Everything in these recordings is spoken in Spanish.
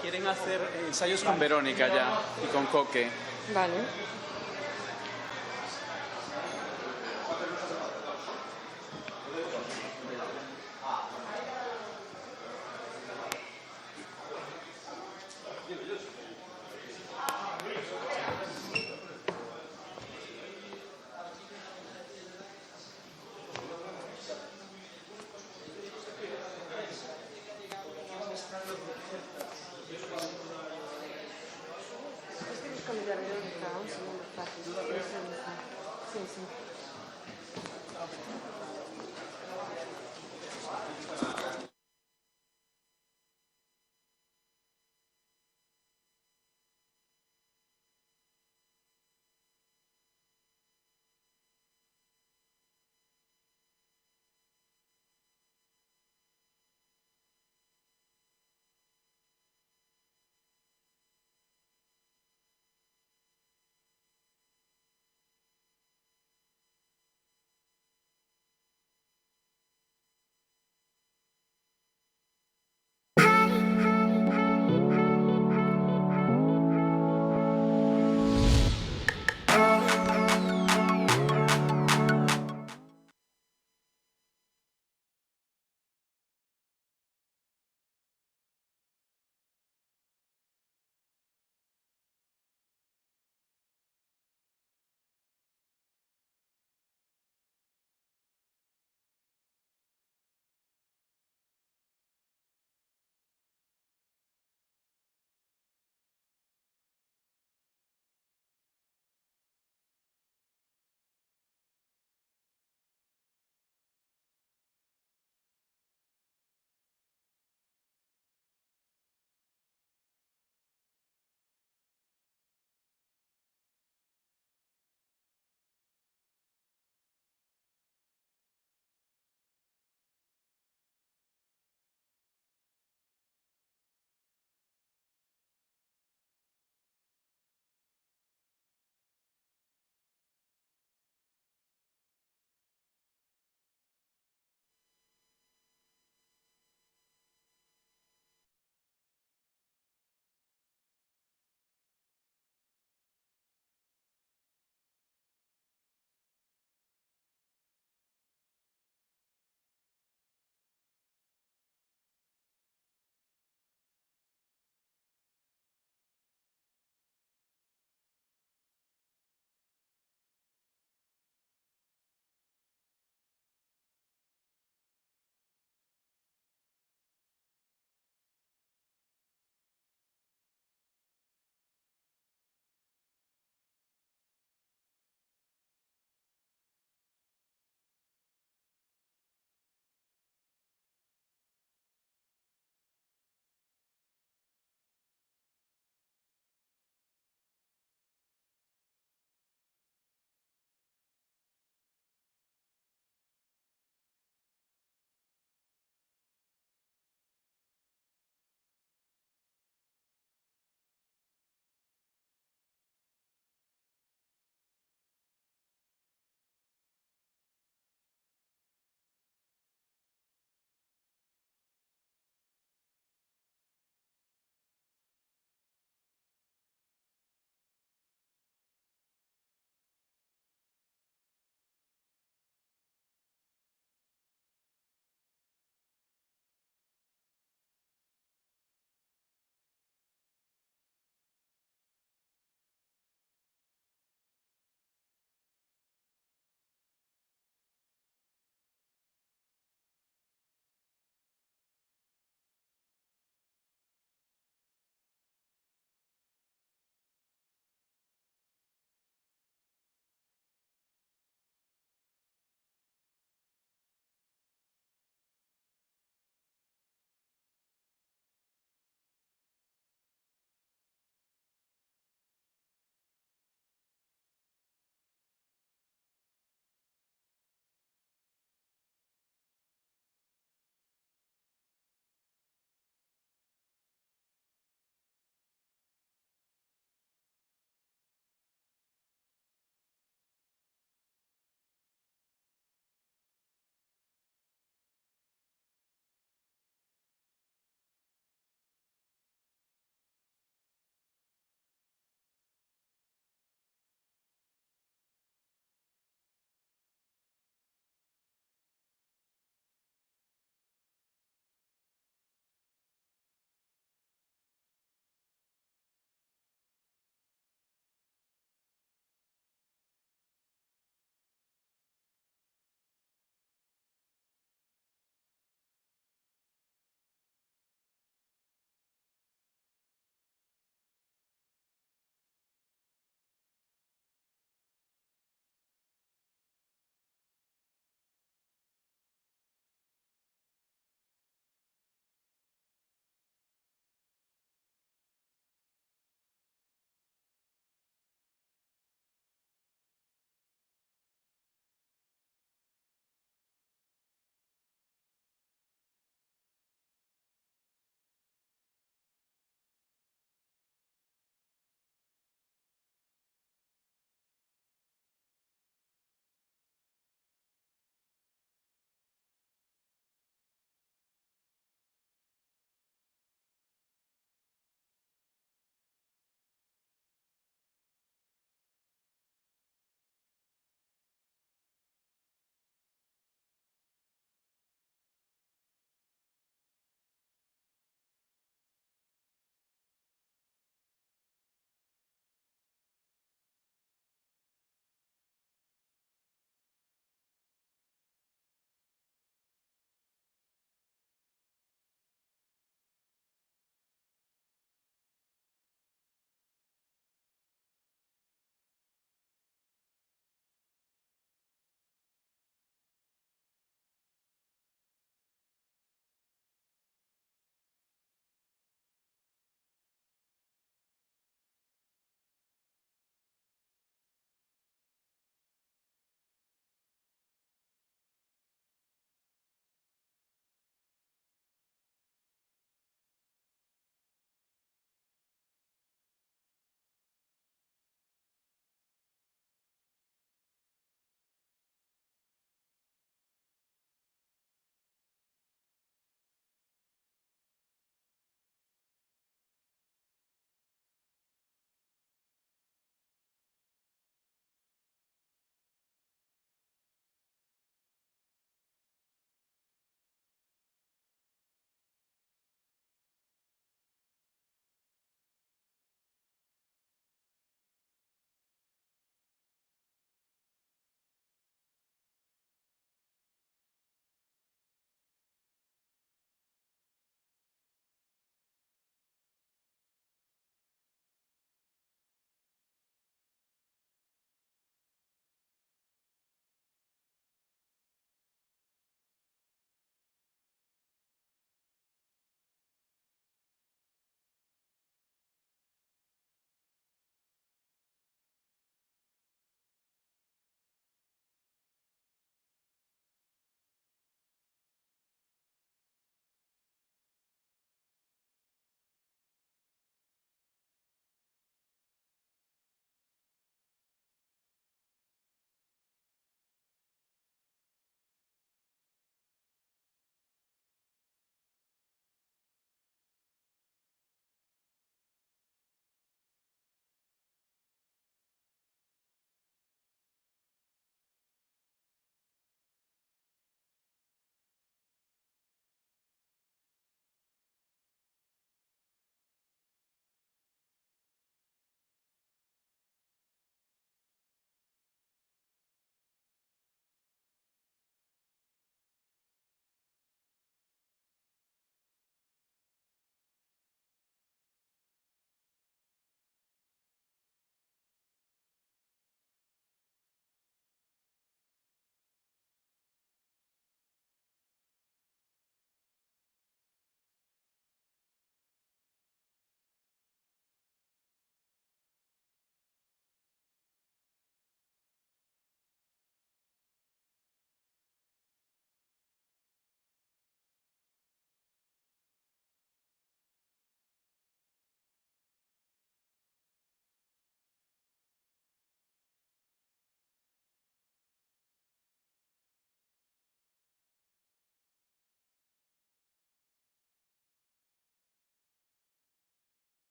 Quieren hacer ensayos con Verónica ya y con Coque. Vale. Cambiar de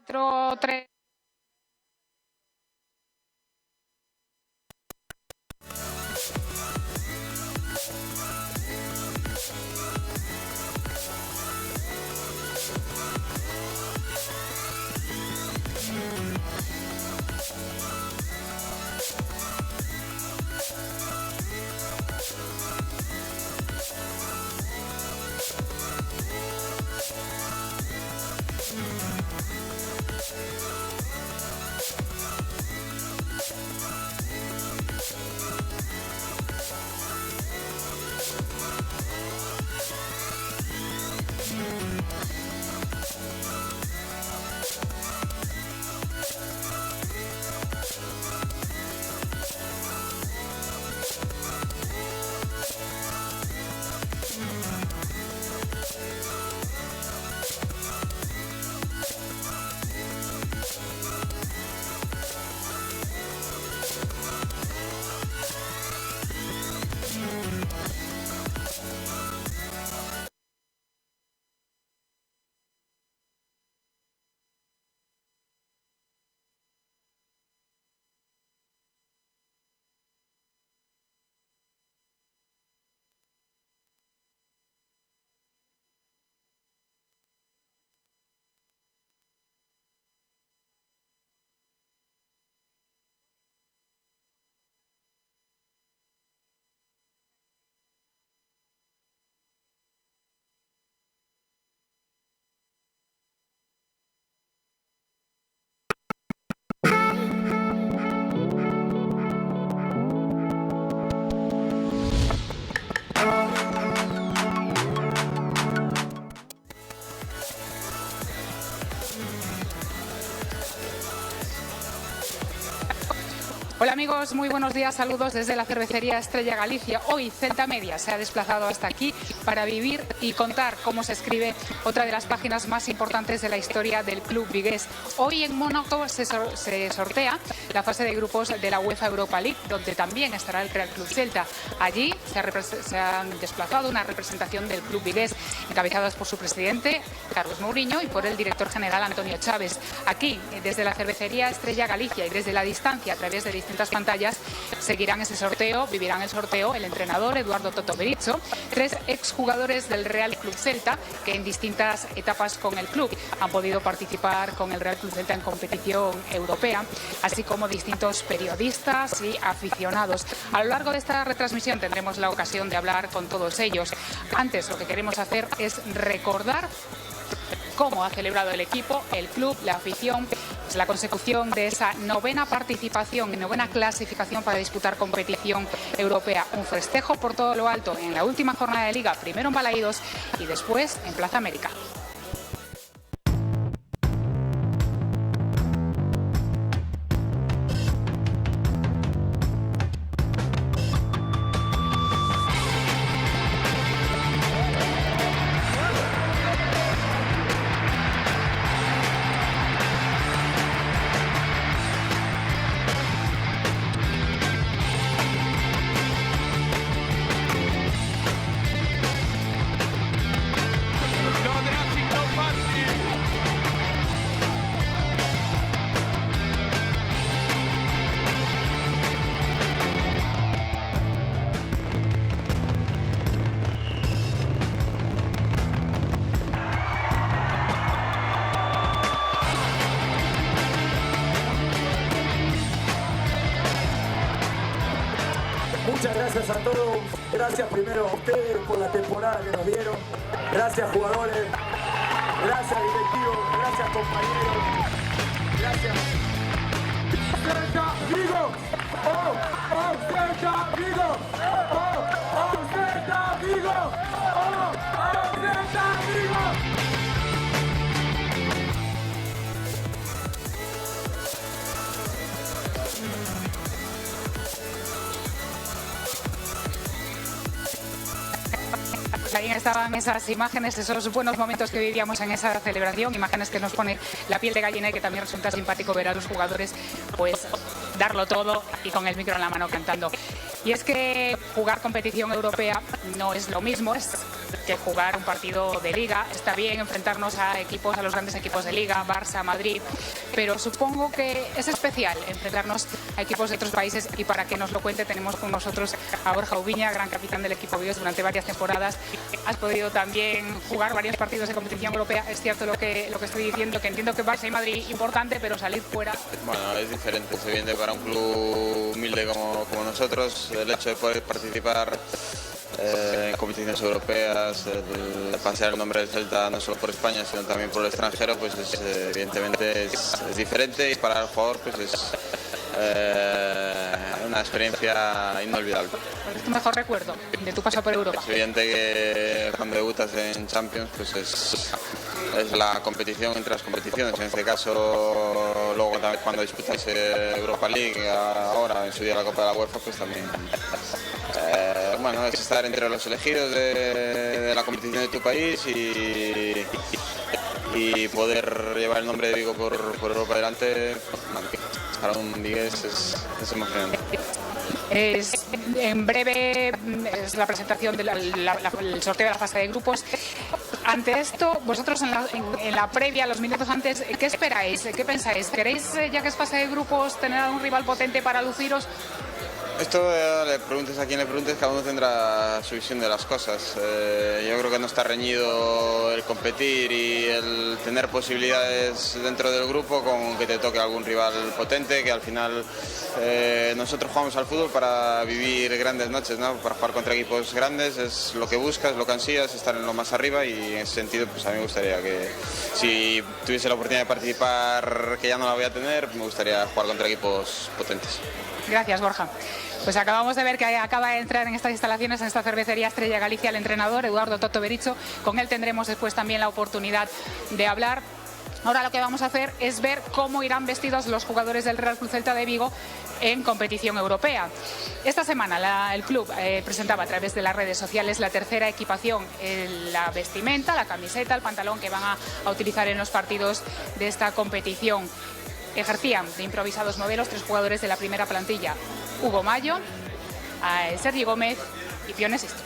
4-3. Hola amigos, muy buenos días, saludos desde la cervecería Estrella Galicia. Hoy Celta Media se ha desplazado hasta aquí para vivir y contar cómo se escribe otra de las páginas más importantes de la historia del club vigués. Hoy en Mónaco se sortea la fase de grupos de la UEFA Europa League, donde también estará el Real Club Celta. Allí se han desplazado una representación del club vigués, encabezadas por su presidente, Carlos Mourinho, y por el director general, Antonio Chávez. Aquí, desde la cervecería Estrella Galicia y desde la distancia, a través de distintas pantallas, seguirán ese sorteo, vivirán el sorteo el entrenador Eduardo Toto Berizzo, 3 exjugadores del Real Club Celta que en distintas etapas con el club han podido participar con el Real Club Celta en competición europea, así como distintos periodistas y aficionados. A lo largo de esta retransmisión tendremos la ocasión de hablar con todos ellos. Antes, lo que queremos hacer es recordar cómo ha celebrado el equipo, el club, la afición, pues la consecución de esa novena participación y novena clasificación para disputar competición europea. Un festejo por todo lo alto en la última jornada de Liga, primero en Balaídos y después en Plaza América. Muchas gracias a todos, gracias primero a ustedes por la temporada que nos dieron, gracias jugadores, gracias directivos, gracias compañeros, gracias. ¡Celta Vigo! ¡Oh! ¡Oh! ¡Celta Vigo! ¡Oh! ¡Oh! ¡Celta Vigo! ¡Oh! ¡Oh! ¡Celta Vigo! Ahí estaban esas imágenes, esos buenos momentos que vivíamos en esa celebración, imágenes que nos pone la piel de gallina y que también resulta simpático ver a los jugadores pues darlo todo y con el micro en la mano cantando. Y es que jugar competición europea no es lo mismo, es que jugar un partido de Liga. Está bien enfrentarnos a los grandes equipos de Liga, Barça, Madrid, pero supongo que es especial enfrentarnos a equipos de otros países, y para que nos lo cuente tenemos con nosotros a Borja Ubiña, gran capitán del equipo Bios durante varias temporadas. Has podido también jugar varios partidos de competición europea. Es cierto lo que estoy diciendo, que entiendo que Barça y Madrid importante, pero salir fuera... Bueno, es diferente, es evidente para un club humilde como nosotros, el hecho de poder participar en competiciones europeas, el pasear el nombre del Celta no solo por España sino también por el extranjero, pues evidentemente es diferente, y para el jugador pues es una experiencia inolvidable. ¿Cuál es tu mejor recuerdo de tu paso por Europa? Es evidente que cuando debutas en Champions pues es la competición entre las competiciones. En este caso, luego también cuando disputas Europa League, ahora en su día la Copa de la UEFA, pues también bueno, es estar entre los elegidos de la competición de tu país y poder llevar el nombre de Vigo por Europa adelante. Para un vigués es emocionante. En breve es la presentación del sorteo de la fase de grupos. Ante esto, vosotros en la previa, los minutos antes, ¿qué esperáis? ¿Qué pensáis? ¿Queréis, ya que es fase de grupos, tener a un rival potente para luciros? Esto le preguntes a quien le preguntes, cada uno tendrá su visión de las cosas. Yo creo que no está reñido el competir y el tener posibilidades dentro del grupo con que te toque algún rival potente, que al final nosotros jugamos al fútbol para vivir grandes noches, ¿no? Para jugar contra equipos grandes, es lo que buscas, lo que ansías, estar en lo más arriba, y en ese sentido pues a mí me gustaría que si tuviese la oportunidad de participar, que ya no la voy a tener, me gustaría jugar contra equipos potentes. Gracias, Borja. Pues acabamos de ver que acaba de entrar en estas instalaciones, en esta cervecería Estrella Galicia, el entrenador Eduardo Toto Bericho. Con él tendremos después también la oportunidad de hablar. Ahora lo que vamos a hacer es ver cómo irán vestidos los jugadores del Real Club Celta de Vigo en competición europea. Esta semana el club presentaba a través de las redes sociales la tercera equipación, la vestimenta, la camiseta, el pantalón que van a utilizar en los partidos de esta competición. Ejercían de improvisados modelos 3 jugadores de la primera plantilla: Hugo Mayo, Sergi Gómez y Pione Sisto.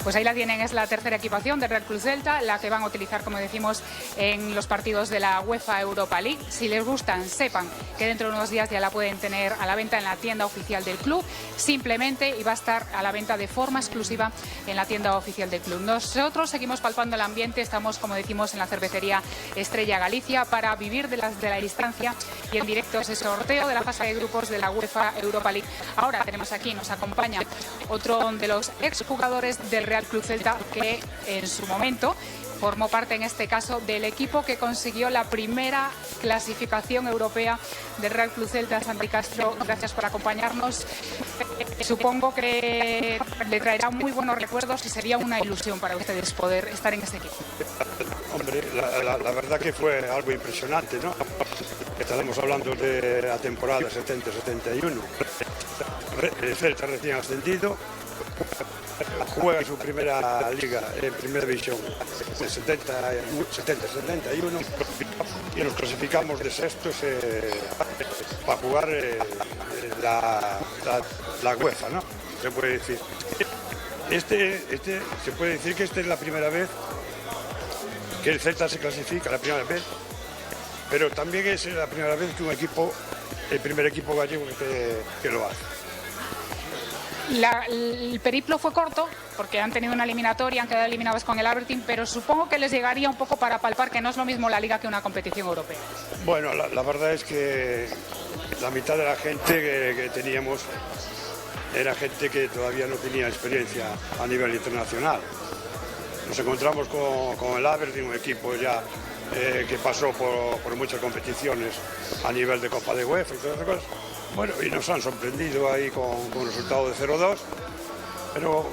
Pues ahí la tienen, es la tercera equipación del Real Club Celta, la que van a utilizar, como decimos, en los partidos de la UEFA Europa League. Si les gustan, sepan que dentro de unos días ya la pueden tener a la venta en la tienda oficial del club, simplemente, y va a estar a la venta de forma exclusiva en la tienda oficial del club. Nosotros seguimos palpando el ambiente, estamos, como decimos, en la cervecería Estrella Galicia para vivir de la distancia y en directo ese sorteo de la fase de grupos de la UEFA Europa League. Ahora tenemos aquí, nos acompaña otro de los exjugadores del Real Club Celta, que en su momento formó parte, en este caso, del equipo que consiguió la primera clasificación europea del Real Club Celta. Santi Castro, gracias por acompañarnos. Supongo que le traerá muy buenos recuerdos y sería una ilusión para ustedes poder estar en este equipo. Hombre, la verdad que fue algo impresionante, ¿no? Estábamos hablando de la temporada 70-71. El Celta recién ascendido, juega su primera liga en primera división en 70-71 y nos clasificamos de sextos para jugar la UEFA, ¿no? Se puede decir. Se puede decir que esta es la primera vez que el Celta se clasifica, la primera vez, pero también es la primera vez que el primer equipo gallego que lo hace. El periplo fue corto porque han tenido una eliminatoria, han quedado eliminados con el Aberdeen, pero supongo que les llegaría un poco para palpar que no es lo mismo la liga que una competición europea. Bueno, la verdad es que la mitad de la gente que teníamos era gente que todavía no tenía experiencia a nivel internacional. Nos encontramos con el Aberdeen, un equipo ya que pasó por muchas competiciones a nivel de Copa de UEFA y todas esas cosas. Bueno, y nos han sorprendido ahí con un resultado de 0-2, pero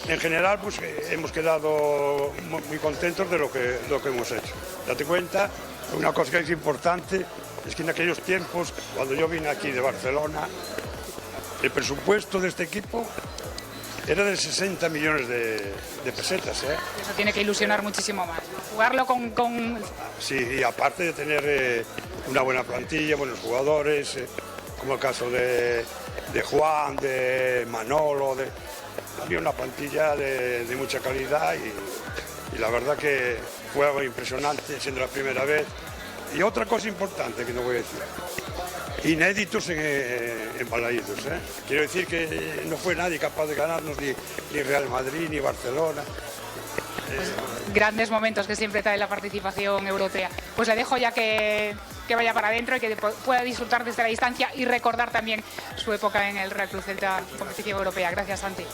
en general pues hemos quedado muy contentos de lo que hemos hecho. Date cuenta, una cosa que es importante es que en aquellos tiempos, cuando yo vine aquí de Barcelona, el presupuesto de este equipo era de 60 millones de pesetas. Eso tiene que ilusionar muchísimo más. Jugarlo con... Sí, y aparte de tener una buena plantilla, buenos jugadores, como el caso de Juan, de Manolo, había una plantilla de mucha calidad y la verdad que fue algo impresionante siendo la primera vez. Y otra cosa importante que no voy a decir, inéditos en Balaídos. Quiero decir que no fue nadie capaz de ganarnos, ni Real Madrid, ni Barcelona. Grandes momentos que siempre trae la participación europea. Pues le dejo ya que vaya para adentro y que pueda disfrutar desde la distancia y recordar también su época en el Real Club Celta competición europea. Gracias, Santi.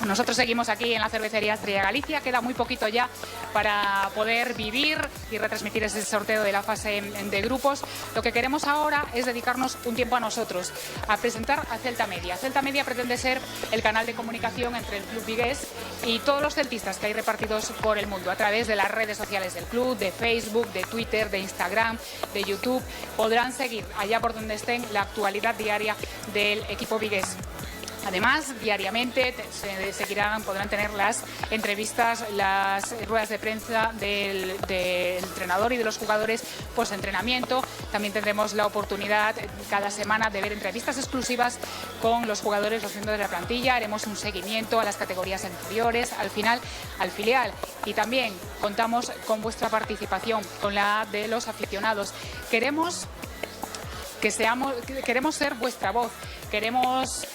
Nosotros seguimos aquí en la cervecería Estrella Galicia, queda muy poquito ya para poder vivir y retransmitir ese sorteo de la fase de grupos. Lo que queremos ahora es dedicarnos un tiempo a nosotros, a presentar a Celta Media. Celta Media pretende ser el canal de comunicación entre el club vigués y todos los celtistas que hay repartidos por el mundo a través de las redes sociales del club, de Facebook, de Twitter, de Instagram, de YouTube. Podrán seguir allá por donde estén la actualidad diaria del equipo vigués. Además, diariamente podrán tener las entrevistas, las ruedas de prensa del entrenador y de los jugadores post-entrenamiento. También tendremos la oportunidad cada semana de ver entrevistas exclusivas con los jugadores, los miembros de la plantilla. Haremos un seguimiento a las categorías inferiores, al final al filial. Y también contamos con vuestra participación, con la de los aficionados. Queremos ser vuestra voz, queremos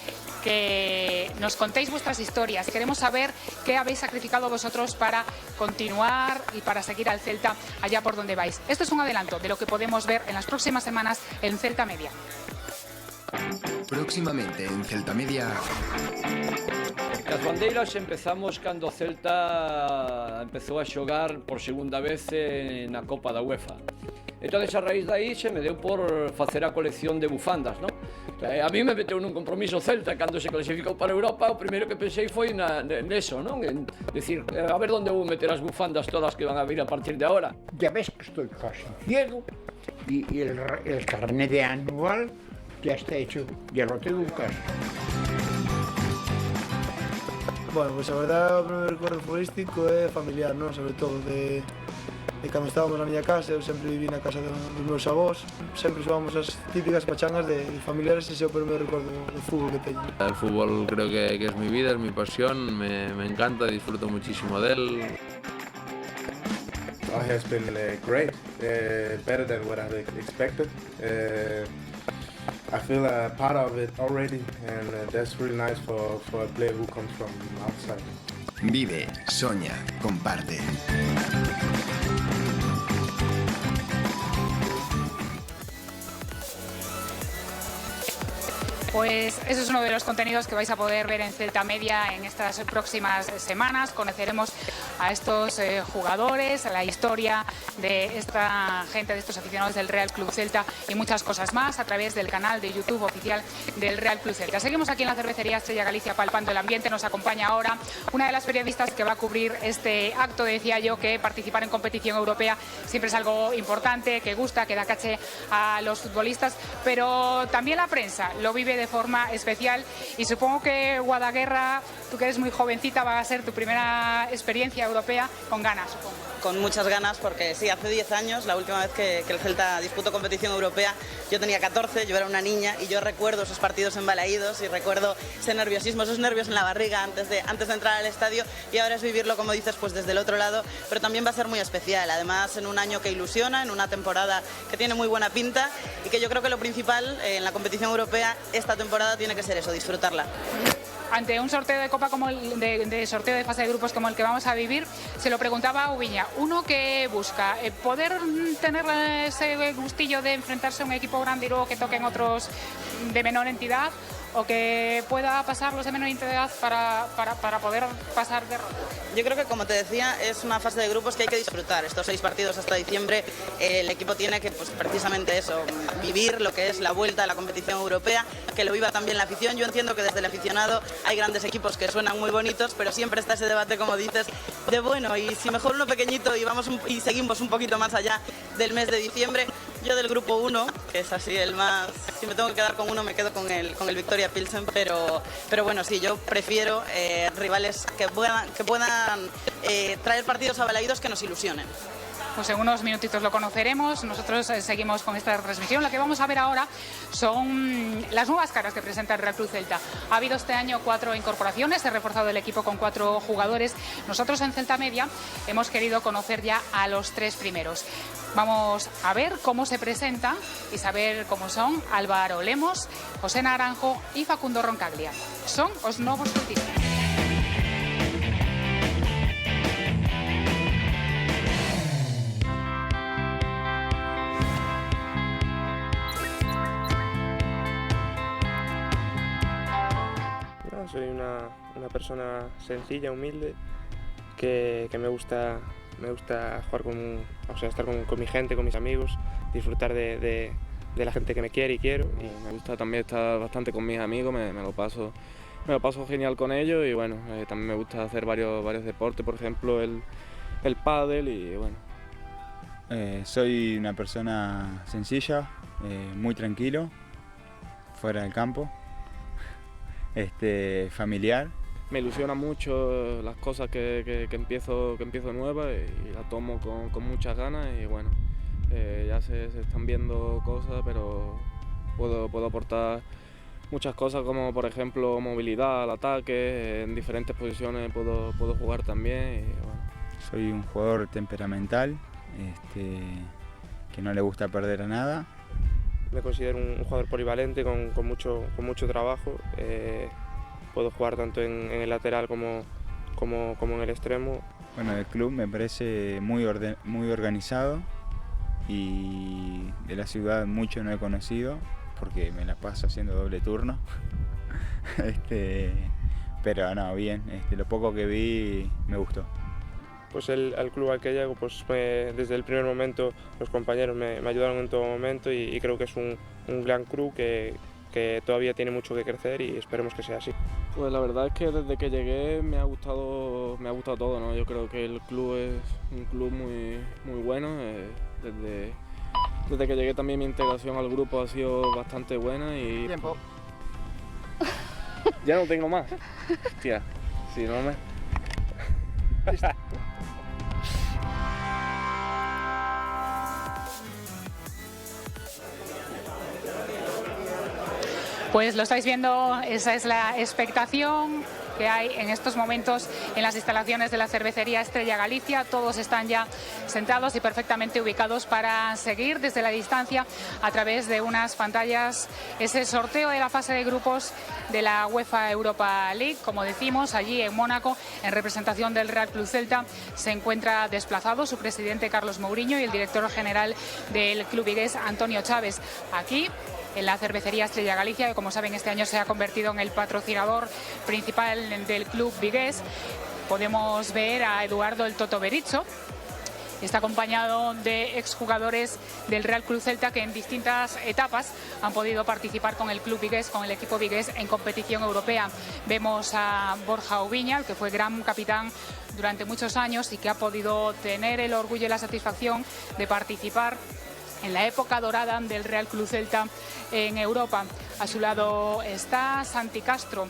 que nos contéis vuestras historias, queremos saber qué habéis sacrificado vosotros para continuar y para seguir al Celta allá por donde vais. Esto es un adelanto de lo que podemos ver en las próximas semanas en Celta Media. Próximamente en Celta Media. As bandeiras empezamos cando o Celta empezou a xogar por segunda vez na Copa da UEFA. Entón, a raíz de aí, se me deu por facer a colección de bufandas, non? A mí me meteu nun compromiso Celta cando se clasificou para Europa. O primeiro que pensei foi neso, non? En decir, a ver onde vou meter as bufandas todas que van a vir a partir de ahora. Ya ves que estoy casi ciego y el carnet de anual ya está hecho, ya lo tengo en casa. Bueno, pues a verdade o primeiro recordo futbolístico é familiar, non? Sobre todo de cando estábamos na miña casa, eu sempre viví na casa dos meus avós, sempre xogábamos as típicas pachangas de familiares, ese é o primeiro recordo do fútbol que teño. El fútbol creo que es mi vida, es mi pasión, me encanta, disfruto muchísimo de él. It has been great, better than what I expected. I feel a part of it already, and that's really nice for a player who comes from outside. Vive, soña, comparte. Pues eso es uno de los contenidos que vais a poder ver en Celta Media en estas próximas semanas. Conoceremos a estos jugadores, a la historia de esta gente, de estos aficionados del Real Club Celta y muchas cosas más a través del canal de YouTube oficial del Real Club Celta. Seguimos aquí en la cervecería Estrella Galicia palpando el ambiente. Nos acompaña ahora una de las periodistas que va a cubrir este acto. Decía yo que participar en competición europea siempre es algo importante, que gusta, que da caché a los futbolistas, pero también la prensa lo vive de forma especial y supongo que Guadaguerra, tú que eres muy jovencita, va a ser tu primera experiencia europea con ganas, supongo. Con muchas ganas, porque sí, hace 10 años, la última vez que el Celta disputó competición europea, yo tenía 14, yo era una niña y yo recuerdo esos partidos en Balaídos y recuerdo ese nerviosismo, esos nervios en la barriga antes de entrar al estadio, y ahora es vivirlo, como dices, pues desde el otro lado, pero también va a ser muy especial, además en un año que ilusiona, en una temporada que tiene muy buena pinta y que yo creo que lo principal en la competición europea esta temporada tiene que ser eso, disfrutarla. Ante un sorteo de Copa como de sorteo de fase de grupos como el que vamos a vivir, se lo preguntaba a Ubiña, uno que busca poder tener ese gustillo de enfrentarse a un equipo grande y luego que toquen otros de menor entidad, o que pueda pasar los de menor edad para poder pasar de ronda? Yo creo que, como te decía, es una fase de grupos que hay que disfrutar. Estos 6 partidos hasta diciembre, el equipo tiene que, pues, precisamente eso, vivir lo que es la vuelta a la competición europea, que lo viva también la afición. Yo entiendo que desde el aficionado hay grandes equipos que suenan muy bonitos, pero siempre está ese debate, como dices, de bueno, y si mejor uno pequeñito y seguimos un poquito más allá del mes de diciembre. Yo del grupo 1, que es así el más... Si me tengo que quedar con uno, me quedo con el Victoria Pilsen, pero bueno, sí, yo prefiero rivales que puedan traer partidos a Balaídos que nos ilusionen. Pues en unos minutitos lo conoceremos. Nosotros seguimos con esta transmisión. Lo que vamos a ver ahora son las nuevas caras que presenta el Real Club Celta. Ha habido este año 4 incorporaciones, se ha reforzado el equipo con 4 jugadores. Nosotros en Celta Media hemos querido conocer ya a los 3 primeros. Vamos a ver cómo se presenta y saber cómo son Álvaro Lemos, José Naranjo y Facundo Roncaglia. Son os novos celtistas. Soy una persona sencilla, humilde, que me gusta jugar estar con mi gente, con mis amigos, disfrutar de la gente que me quiere y quiero. Y me gusta también estar bastante con mis amigos, me lo paso genial con ellos, y bueno, también me gusta hacer varios deportes, por ejemplo el pádel, y bueno. Soy una persona sencilla, muy tranquilo, fuera del campo. Familiar. Me ilusiona mucho las cosas que empiezo nuevas, y las tomo con muchas ganas, y bueno, ya se están viendo cosas, pero puedo aportar muchas cosas, como por ejemplo movilidad al ataque, en diferentes posiciones puedo jugar también, y bueno. Soy un jugador temperamental, que no le gusta perder a nada. Me considero un jugador polivalente con mucho trabajo. Puedo jugar tanto en el lateral como en el extremo. Bueno, el club me parece muy organizado, y de la ciudad mucho no he conocido porque me la paso haciendo doble turno. Pero no, bien, lo poco que vi me gustó. Pues al club al que llego, pues desde el primer momento los compañeros me ayudaron en todo momento, y creo que es un gran club que todavía tiene mucho que crecer, y esperemos que sea así. Pues la verdad es que desde que llegué me ha gustado todo, ¿no? Yo creo que el club es un club muy bueno. Desde que llegué también mi integración al grupo ha sido bastante buena, y... Tiempo. Ya no tengo más. Hostia, si no me... Pues lo estáis viendo, esa es la expectación que hay en estos momentos en las instalaciones de la cervecería Estrella Galicia. Todos están ya sentados y perfectamente ubicados para seguir desde la distancia, a través de unas pantallas, ese sorteo de la fase de grupos de la UEFA Europa League. Como decimos, allí en Mónaco, en representación del Real Club Celta, se encuentra desplazado su presidente Carlos Mourinho y el director general del club vigués, Antonio Chávez. Aquí en la cervecería Estrella Galicia, que como saben este año se ha convertido en el patrocinador principal del club vigués, podemos ver a Eduardo el Toto Berizzo. Está acompañado de exjugadores del Real Club Celta que en distintas etapas han podido participar con el club vigués, con el equipo vigués en competición europea. Vemos a Borja Ubiña, el que fue gran capitán durante muchos años y que ha podido tener el orgullo y la satisfacción de participar en la época dorada del Real Club Celta en Europa. A su lado está Santi Castro,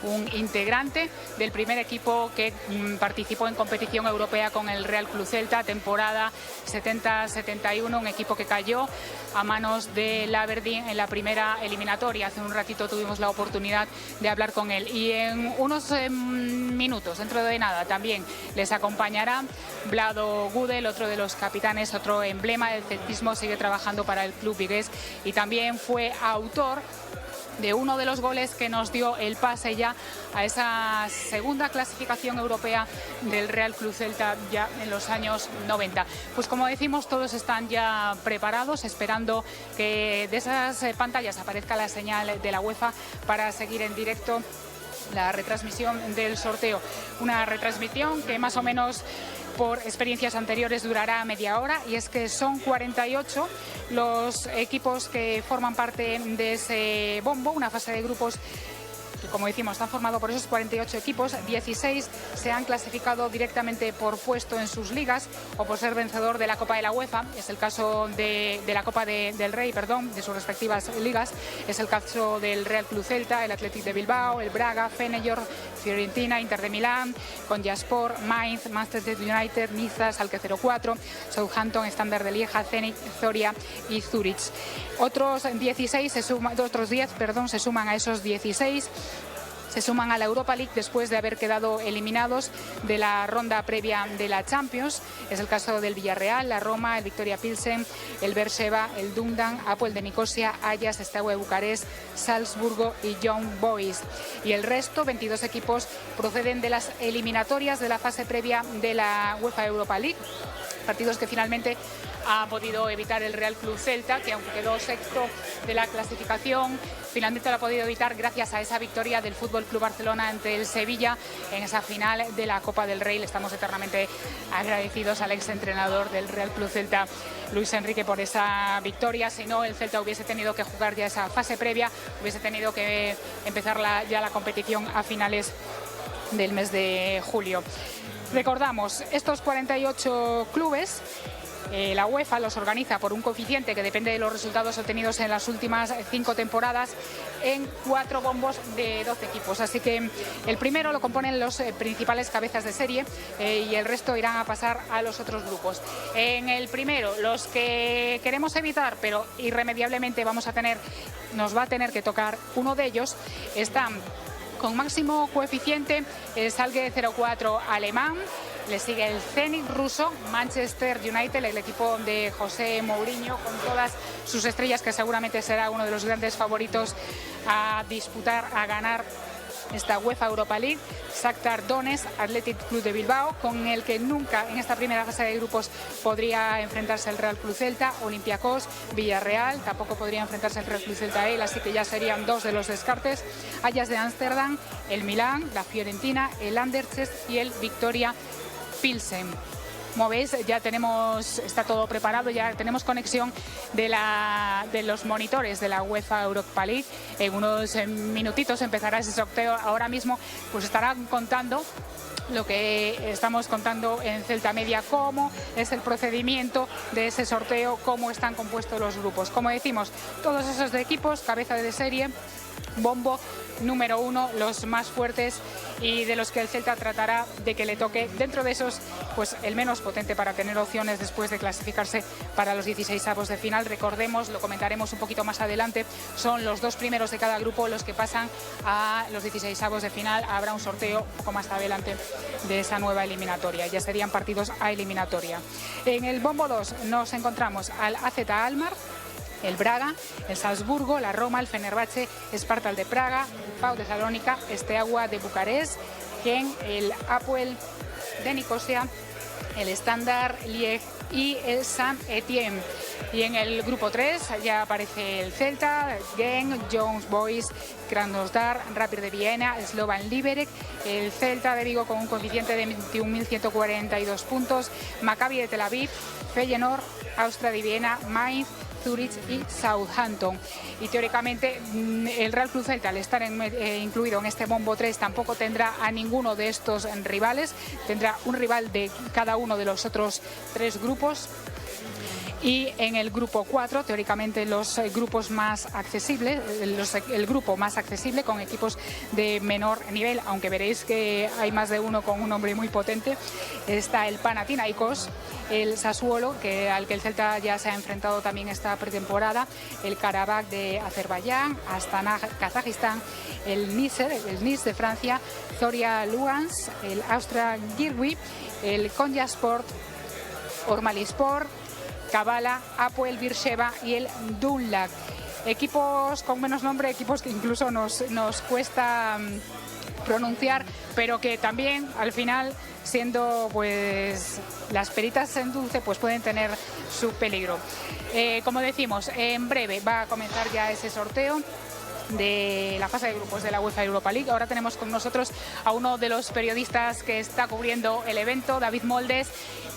un integrante del primer equipo que participó en competición europea con el Real Club Celta, temporada 70-71, un equipo que cayó a manos del Aberdeen en la primera eliminatoria. Hace un ratito tuvimos la oportunidad de hablar con él, y en unos minutos, dentro de nada, también les acompañará Vlado Gudel, otro de los capitanes, otro emblema del celtismo, sigue trabajando para el club vigués y también fue autor de uno de los goles que nos dio el pase ya a esa segunda clasificación europea del Real Club Celta ya en los años 90. Pues como decimos, todos están ya preparados, esperando que de esas pantallas aparezca la señal de la UEFA para seguir en directo la retransmisión del sorteo. Una retransmisión que más o menos por experiencias anteriores durará media hora, y es que son 48 los equipos que forman parte de ese bombo, una fase de grupos que, como decimos, están formados por esos 48 equipos. 16 se han clasificado directamente por puesto en sus ligas o por ser vencedor de la Copa de la UEFA. Es el caso de la Copa del Rey, de sus respectivas ligas. Es el caso del Real Club Celta, el Athletic de Bilbao, el Braga, Feyenoord, Fiorentina, Inter de Milán, Konyaspor, Mainz, Manchester United, Niza, Schalke 04, Southampton, Standard de Lieja, Zenit, Zoria y Zurich. Otros 10 se suman a esos 16. Se suman a la Europa League después de haber quedado eliminados de la ronda previa de la Champions. Es el caso del Villarreal, la Roma, el Victoria Pilsen, el Beersheba, el Dundam, Apoel de Nicosia, Ajax, Steaua de Bucarest, Salzburgo y Young Boys. Y el resto, 22 equipos, proceden de las eliminatorias de la fase previa de la UEFA Europa League. Partidos que finalmente ha podido evitar el Real Club Celta, que aunque quedó sexto de la clasificación, finalmente lo ha podido evitar gracias a esa victoria del Fútbol Club Barcelona ante el Sevilla en esa final de la Copa del Rey. Le estamos eternamente agradecidos al exentrenador del Real Club Celta, Luis Enrique, por esa victoria. Si no, el Celta hubiese tenido que jugar ya esa fase previa, hubiese tenido que empezar ya la competición a finales del mes de julio. Recordamos, estos 48 clubes, la UEFA los organiza por un coeficiente que depende de los resultados obtenidos en las últimas 5 temporadas en 4 bombos de 12 equipos. Así que el primero lo componen los principales cabezas de serie y el resto irán a pasar a los otros grupos. En el primero, los que queremos evitar, pero irremediablemente nos va a tener que tocar uno de ellos, están con máximo coeficiente el Schalke 04 alemán, le sigue el Zenit ruso, Manchester United, el equipo de José Mourinho, con todas sus estrellas, que seguramente será uno de los grandes favoritos a disputar, a ganar esta UEFA Europa League. Shakhtar Donetsk, Athletic Club de Bilbao, con el que nunca en esta primera fase de grupos podría enfrentarse el Real Club Celta. Olympiacos, Villarreal, tampoco podría enfrentarse el Real Club Celta a él, así que ya serían 2 de los descartes. Ajax de Ámsterdam, el Milán, la Fiorentina, el Anderlecht y el Victoria Pilsen. Como veis, ya está todo preparado, ya tenemos conexión de los monitores de la UEFA Europa League. En unos minutitos empezará ese sorteo. Ahora mismo pues estarán contando lo que estamos contando en Celta Media, cómo es el procedimiento de ese sorteo, cómo están compuestos los grupos. Como decimos, todos esos de equipos, cabeza de serie, bombo número 1, los más fuertes y de los que el Celta tratará de que le toque, dentro de esos, pues el menos potente para tener opciones después de clasificarse para los 16avos de final. Recordemos, lo comentaremos un poquito más adelante, son los 2 primeros de cada grupo los que pasan a los 16avos de final. Habrá un sorteo un poco más adelante de esa nueva eliminatoria, ya serían partidos a eliminatoria. En el bombo 2 nos encontramos al AZ Alkmaar, el Braga, el Salzburgo, la Roma, el Fenerbahce, Spartak de Praga, el PAOK de Salónica, Steaua de Bucarest, Genk, el Apoel de Nicosia, el Standard Liège y el Saint-Étienne. Y en el grupo 3 ya aparece el Celta, Genk, Young Boys, Krasnodar, Rapid de Viena, Slovan Liberec, el Celta de Vigo con un coeficiente de 21.142 puntos, Maccabi de Tel Aviv, Feyenoord, Austria de Viena, Mainz, Zurich y Southampton. Y teóricamente el Real Club Celta, al estar incluido en este bombo 3, tampoco tendrá a ninguno de estos rivales, tendrá un rival de cada uno de los otros 3 grupos. Y en el grupo 4, teóricamente los grupos más accesibles, el grupo más accesible con equipos de menor nivel, aunque veréis que hay más de uno con un nombre muy potente. Está el Panathinaikos, el Sassuolo, al que el Celta ya se ha enfrentado también esta pretemporada, el Karabakh de Azerbaiyán, Astana, Kazajistán, el Nice de Francia, Zoria Luhansk, el Austria Girwi, el Konyaspor, Ormalispor, Kavala, Apoel Beersheba y el Dundalk. equipos con menos nombre, equipos que incluso nos cuesta pronunciar, pero que también al final, siendo pues las peritas en dulce, pues pueden tener su peligro. Como decimos, en breve va a comenzar ya ese sorteo de la fase de grupos de la UEFA Europa League. Ahora tenemos con nosotros a uno de los periodistas que está cubriendo el evento, David Moldes,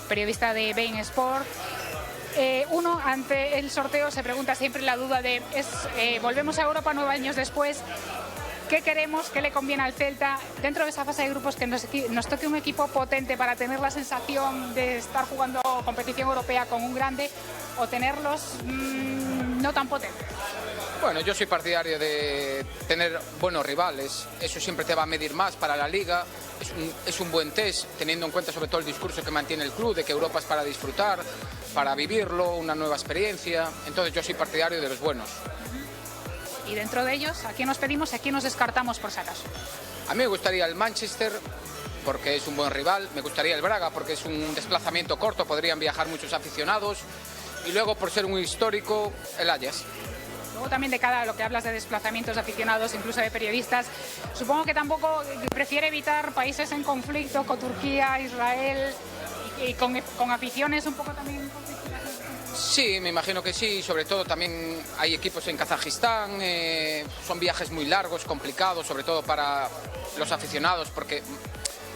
periodista de beIN Sport. Uno, ante el sorteo, se pregunta siempre la duda de volvemos a Europa 9 años después. ¿Qué queremos? ¿Qué le conviene al Celta? Dentro de esa fase de grupos, que nos toque un equipo potente para tener la sensación de estar jugando competición europea con un grande, o tenerlos no tan potentes. Bueno, yo soy partidario de tener buenos rivales. Eso siempre te va a medir más para la Liga. Es un buen test, teniendo en cuenta sobre todo el discurso que mantiene el club de que Europa es para disfrutar, para vivirlo, una nueva experiencia. Entonces yo soy partidario de los buenos. Y dentro de ellos, ¿a quién nos pedimos y a quién nos descartamos por si acaso? A mí me gustaría el Manchester, porque es un buen rival. Me gustaría el Braga, porque es un desplazamiento corto, podrían viajar muchos aficionados. Y luego, por ser un histórico, el Ajax. Luego también, de cara a lo que hablas de desplazamientos de aficionados, incluso de periodistas, supongo que tampoco prefiere evitar países en conflicto con Turquía, Israel y con aficiones un poco también conflictivas. Sí, me imagino que sí, sobre todo también hay equipos en Kazajistán, son viajes muy largos, complicados, sobre todo para los aficionados, porque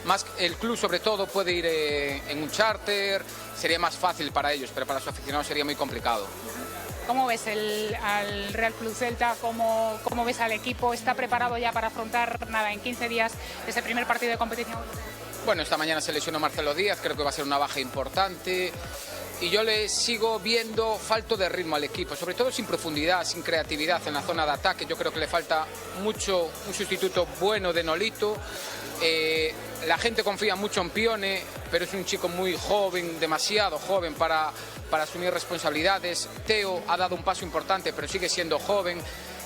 más el club sobre todo puede ir en un charter, sería más fácil para ellos, pero para los aficionados sería muy complicado. ¿Cómo ves al Real Club Celta? ¿Cómo ves al equipo? ¿Está preparado ya para afrontar, en 15 días, ese primer partido de competición? Bueno, esta mañana se lesionó Marcelo Díaz, creo que va a ser una baja importante. Y yo le sigo viendo falto de ritmo al equipo, sobre todo sin profundidad, sin creatividad en la zona de ataque. Yo creo que le falta mucho un sustituto bueno de Nolito. La gente confía mucho en Pione, pero es un chico muy joven, demasiado joven para asumir responsabilidades. Teo ha dado un paso importante, pero sigue siendo joven.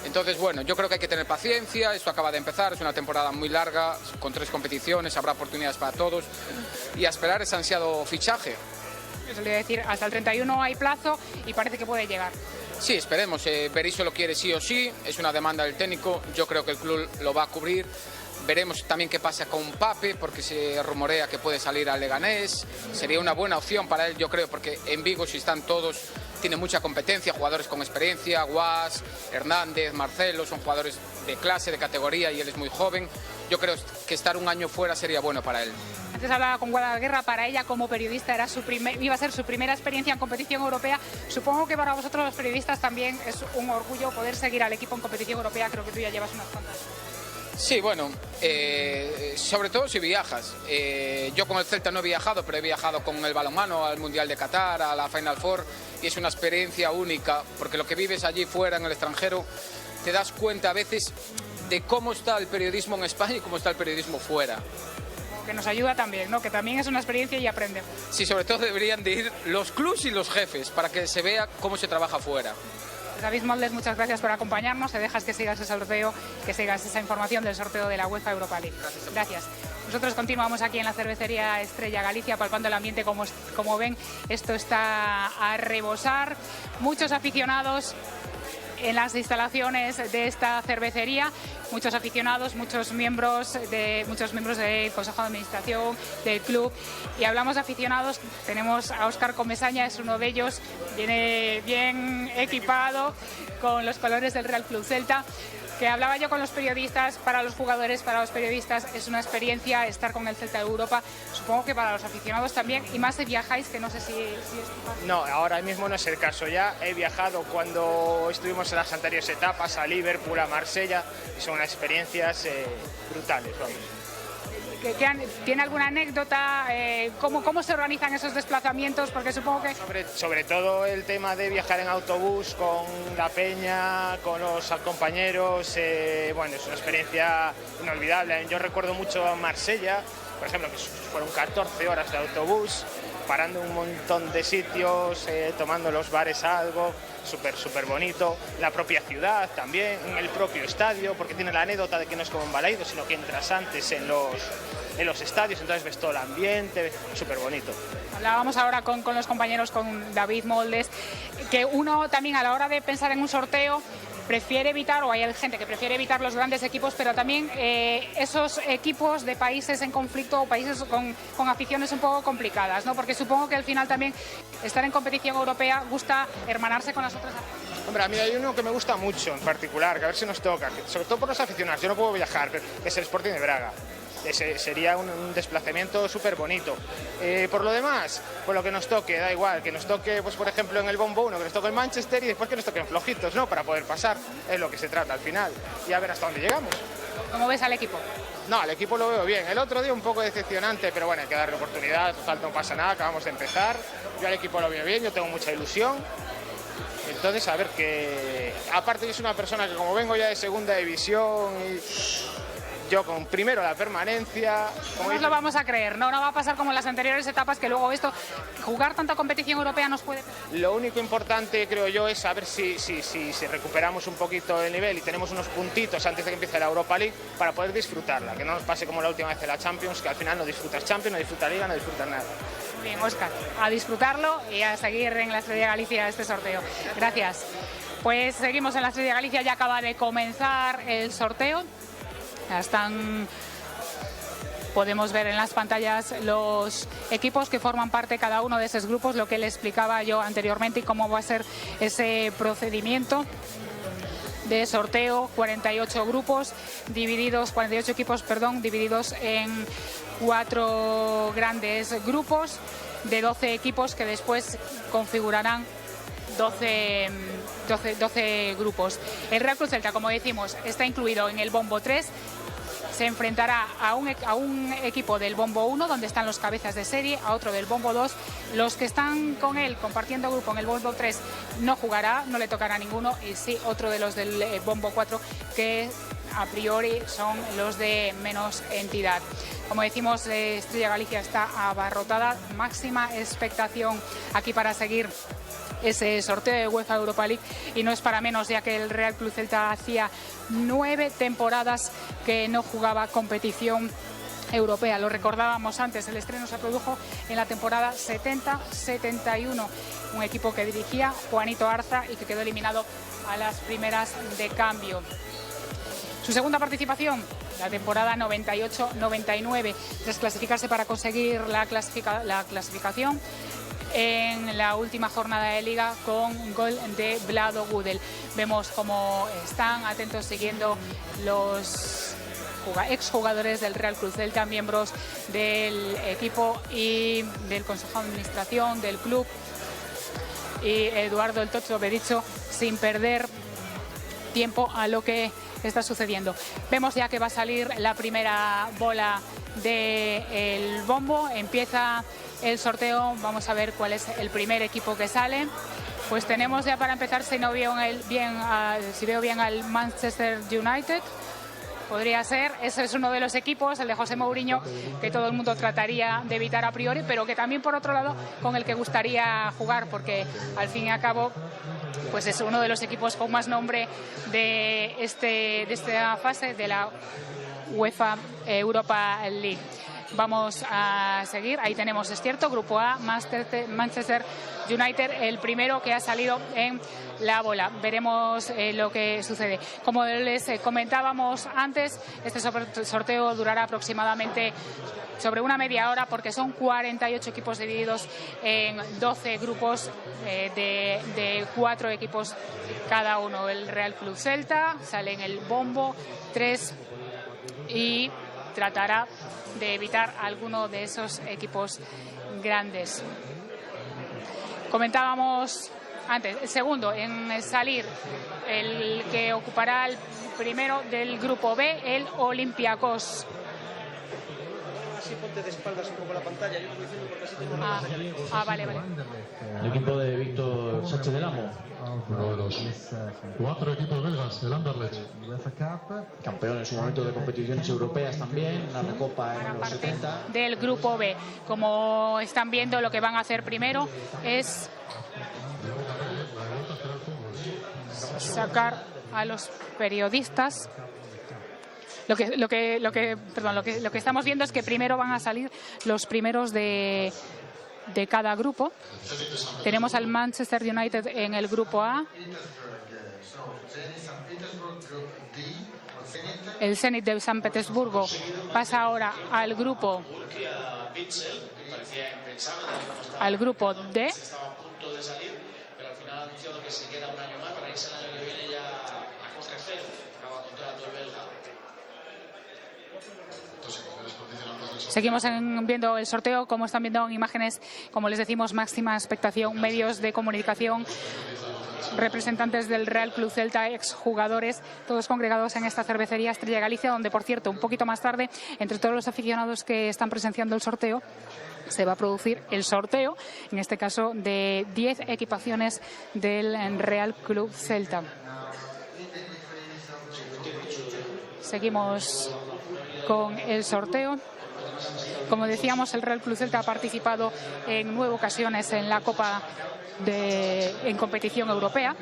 Entonces, bueno, yo creo que hay que tener paciencia. Esto acaba de empezar, es una temporada muy larga, con 3 competiciones, habrá oportunidades para todos. Y a esperar ese ansiado fichaje. Eso le iba a decir, hasta el 31 hay plazo y parece que puede llegar. Sí, esperemos. Berizzo lo quiere sí o sí, es una demanda del técnico, yo creo que el club lo va a cubrir. Veremos también qué pasa con Pape, porque se rumorea que puede salir al Leganés. Sería una buena opción para él, yo creo, porque en Vigo, si están todos, tiene mucha competencia, jugadores con experiencia, Guas, Hernández, Marcelo, son jugadores de clase, de categoría, y él es muy joven. Yo creo que estar un año fuera sería bueno para él. Antes hablaba con Guadalguerra, para ella como periodista iba a ser su primera experiencia en competición europea. Supongo que para vosotros los periodistas también es un orgullo poder seguir al equipo en competición europea. Creo que tú ya llevas unas cuantas. Sí, bueno, sobre todo si viajas. Yo con el Celta no he viajado, pero he viajado con el balonmano al Mundial de Qatar, a la Final Four, y es una experiencia única, porque lo que vives allí fuera, en el extranjero, te das cuenta a veces de cómo está el periodismo en España y cómo está el periodismo fuera. Que nos ayuda también, ¿no? Que también es una experiencia y aprendemos. Sí, sobre todo deberían de ir los clubs y los jefes para que se vea cómo se trabaja fuera. David Moldes, muchas gracias por acompañarnos. Te dejas que sigas ese sorteo, que sigas esa información del sorteo de la UEFA Europa League. Gracias. Nosotros continuamos aquí en la cervecería Estrella Galicia, palpando el ambiente. Como ven, esto está a rebosar. Muchos aficionados en las instalaciones de esta cervecería, muchos aficionados, muchos miembros del Consejo de Administración del club. Y hablamos de aficionados, tenemos a Óscar Comesaña, es uno de ellos, viene bien equipado con los colores del Real Club Celta. Que hablaba yo con los periodistas, para los jugadores, para los periodistas, es una experiencia estar con el Celta de Europa. Supongo que para los aficionados también, y más si viajáis, que no sé si es tu caso. No, ahora mismo no es el caso. Ya he viajado cuando estuvimos en las anteriores etapas, a Liverpool, a Marsella, y son unas experiencias brutales, vamos. ¿Tiene alguna anécdota? ¿Cómo se organizan esos desplazamientos? Porque supongo que... Sobre todo el tema de viajar en autobús con la peña, con los compañeros, bueno, es una experiencia inolvidable. Yo recuerdo mucho a Marsella, por ejemplo, que fueron 14 horas de autobús, parando en un montón de sitios, tomando en los bares algo, súper bonito. La propia ciudad también, en el propio estadio, porque tiene la anécdota de que no es como en Balaído, sino que entras antes en los estadios, entonces ves todo el ambiente, súper bonito. Hablábamos ahora con los compañeros, con David Moldes, que uno también a la hora de pensar en un sorteo prefiere evitar, o hay gente que prefiere evitar los grandes equipos, pero también esos equipos de países en conflicto o países con aficiones un poco complicadas, ¿no? Porque supongo que al final también estar en competición europea gusta hermanarse con las otras aficiones. Hombre, a mí hay uno que me gusta mucho en particular, que a ver si nos toca, sobre todo por los aficionados, yo no puedo viajar, que es el Sporting de Braga. Ese sería un desplazamiento súper bonito. Por lo demás, pues lo que nos toque, da igual, que nos toque, pues por ejemplo, en el Bombo 1, que nos toque en Manchester y después que nos toquen flojitos, ¿no? Para poder pasar, es lo que se trata al final y a ver hasta dónde llegamos. ¿Cómo ves al equipo? No, al equipo lo veo bien. El otro día un poco decepcionante, pero bueno, hay que darle oportunidad, total no pasa nada, acabamos de empezar. Yo al equipo lo veo bien, yo tengo mucha ilusión. Entonces, a ver que... Aparte yo soy una persona que como vengo ya de segunda división y... Yo con primero la permanencia... No nos lo vamos a creer, no va a pasar como en las anteriores etapas, que luego jugar tanta competición europea nos puede... Lo único importante, creo yo, es saber si recuperamos un poquito el nivel y tenemos unos puntitos antes de que empiece la Europa League para poder disfrutarla, que no nos pase como la última vez de la Champions, que al final no disfrutas Champions, no disfrutas Liga, no disfrutas nada. Bien, Óscar, a disfrutarlo y a seguir en la Estrella Galicia este sorteo. Gracias. Pues seguimos en la Estrella Galicia, ya acaba de comenzar el sorteo. Podemos ver en las pantallas los equipos que forman parte cada uno de esos grupos, lo que le explicaba yo anteriormente y cómo va a ser ese procedimiento de sorteo. 48 equipos, divididos en 4 grandes grupos de 12 equipos que después configurarán 12 grupos. El Real Club Celta, como decimos, está incluido en el Bombo 3. Se enfrentará a un equipo del Bombo 1, donde están los cabezas de serie, a otro del Bombo 2. Los que están con él compartiendo grupo en el Bombo 3 no jugará, no le tocará a ninguno, y sí otro de los del Bombo 4, que a priori son los de menos entidad. Como decimos, Estrella Galicia está abarrotada, máxima expectación aquí para seguir ese sorteo de UEFA Europa League, y no es para menos, ya que el Real Club Celta hacía 9 temporadas que no jugaba competición europea. Lo recordábamos antes, el estreno se produjo en la temporada 70-71, un equipo que dirigía Juanito Arza y que quedó eliminado a las primeras de cambio. Su segunda participación, la temporada 98-99, tras clasificarse para conseguir la clasificación en la última jornada de Liga con gol de Vlado Gudel. Vemos cómo están atentos siguiendo los exjugadores del Real Club Celta, miembros del equipo y del Consejo de Administración del club, y Eduardo el Tocho Bericho, sin perder tiempo a lo que está sucediendo. Vemos ya que va a salir la primera bola del bombo. Empieza el sorteo, vamos a ver cuál es el primer equipo que sale. Pues tenemos ya, para empezar, si veo bien al Manchester United, podría ser. Ese es uno de los equipos, el de José Mourinho, que todo el mundo trataría de evitar a priori, pero que también, por otro lado, con el que gustaría jugar, porque al fin y al cabo pues es uno de los equipos con más nombre de esta fase de la UEFA Europa League. Vamos a seguir, ahí tenemos, es cierto, Grupo A, Manchester United, el primero que ha salido en la bola. Veremos lo que sucede. Como les comentábamos antes, este sorteo durará aproximadamente sobre una media hora, porque son 48 equipos divididos en 12 grupos de 4 equipos cada uno. El Real Club Celta sale en el bombo 3 y tratará de evitar alguno de esos equipos grandes. Comentábamos antes, el segundo en salir, el que ocupará el primero del grupo B, el Olympiacos. Así ponte de espaldas un poco la pantalla, yo estoy diciendo porque así tengo una pantalla bien. Vale. El equipo de Víctor Sánchez del Amo, uno de los 4 equipos belgas, el Anderlecht, campeón en su momento de competiciones europeas también, la Recopa en los 70. Del grupo B, como están viendo, lo que van a hacer primero es sacar a los periodistas. Lo que estamos viendo es que primero van a salir los primeros de cada grupo. Tenemos al Manchester United en el grupo A, El Zenit de San Petersburgo pasa ahora al grupo D. Seguimos viendo el sorteo, como están viendo en imágenes, como les decimos, máxima expectación, medios de comunicación, representantes del Real Club Celta, exjugadores, todos congregados en esta cervecería Estrella Galicia, donde, por cierto, un poquito más tarde, entre todos los aficionados que están presenciando el sorteo, se va a producir el sorteo, en este caso, de 10 equipaciones del Real Club Celta. Seguimos con el sorteo. Como decíamos, el Real Club Celta ha participado en 9 ocasiones en la Copa en competición europea.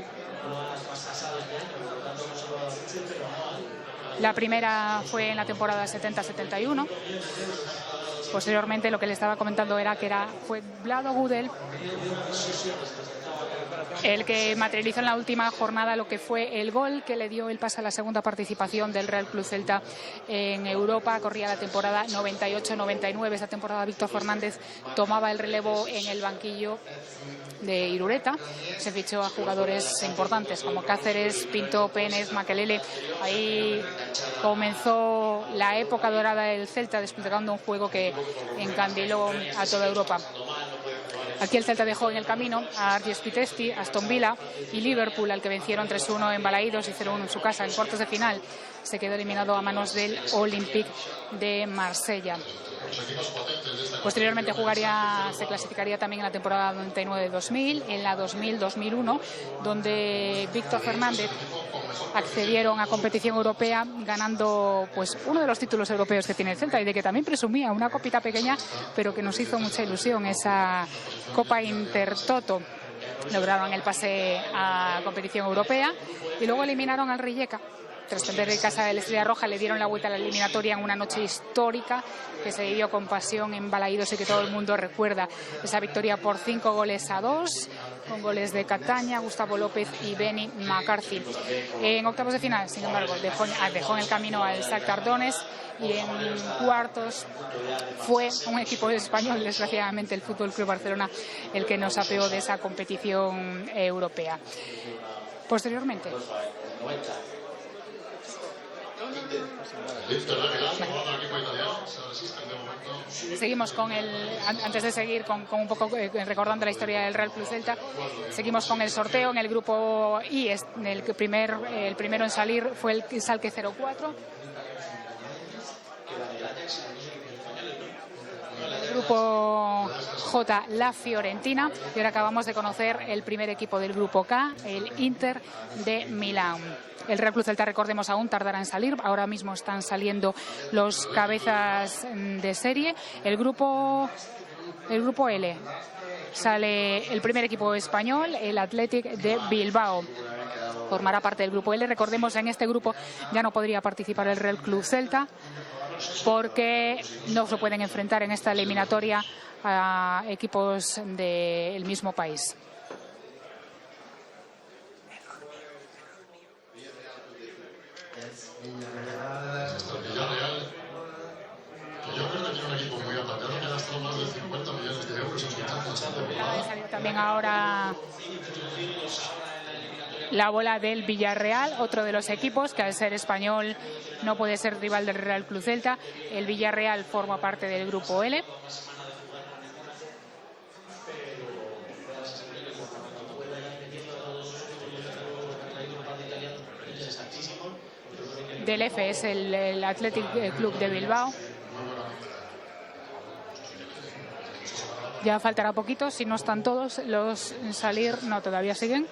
La primera fue en la temporada 70-71. Posteriormente, lo que le estaba comentando era que fue Vlado Gudel el que materializó en la última jornada lo que fue el gol que le dio el pase a la segunda participación del Real Club Celta en Europa. Corría la temporada 98-99. Esa temporada Víctor Fernández tomaba el relevo en el banquillo de Irureta. Se fichó a jugadores importantes como Cáceres, Pinto, Penes, Makelele. Ahí comenzó la época dorada del Celta, desplegando un juego que encandiló a toda Europa. Aquí el Celta dejó en el camino a Argies Pitesti, Aston Villa y Liverpool, al que vencieron 3-1 en Balaídos y 0-1 en su casa. En cuartos de final se quedó eliminado a manos del Olympique de Marsella. Posteriormente se clasificaría también en la temporada 99-2000, en la 2000-2001, donde Víctor Fernández accedieron a competición europea, ganando pues uno de los títulos europeos que tiene el Celta y de que también presumía, una copita pequeña, pero que nos hizo mucha ilusión, esa Copa Intertoto. Lograron el pase a competición europea y luego eliminaron al Rijeka. Tras perder en casa de la Estrella Roja, le dieron la vuelta a la eliminatoria en una noche histórica que se vivió con pasión en Balaídos y que todo el mundo recuerda. Esa victoria por 5-2, con goles de Cataña, Gustavo López y Benny McCarthy. En octavos de final, sin embargo, dejó en el camino al Shakhtar Donetsk, y en cuartos fue un equipo español, desgraciadamente el Fútbol Club Barcelona, el que nos apeó de esa competición europea. Posteriormente, seguimos con antes de seguir con un poco recordando la historia del Real Club Celta, seguimos con el sorteo. En el grupo I, el primero en salir fue el Schalke 04. El grupo J, la Fiorentina, y ahora acabamos de conocer el primer equipo del grupo K, el Inter de Milán. El Real Club Celta, recordemos, aún tardará en salir. Ahora mismo están saliendo los cabezas de serie. El grupo L sale el primer equipo español, el Athletic de Bilbao. Formará parte del grupo L. Recordemos, en este grupo ya no podría participar el Real Club Celta porque no se pueden enfrentar en esta eliminatoria a equipos del mismo país. También ahora la bola del Villarreal, otro de los equipos que al ser español no puede ser rival del Real Club Celta. El Villarreal forma parte del grupo L. Del F es el Athletic Club de Bilbao. Ya faltará poquito, si no están todos los en salir. No, todavía siguen.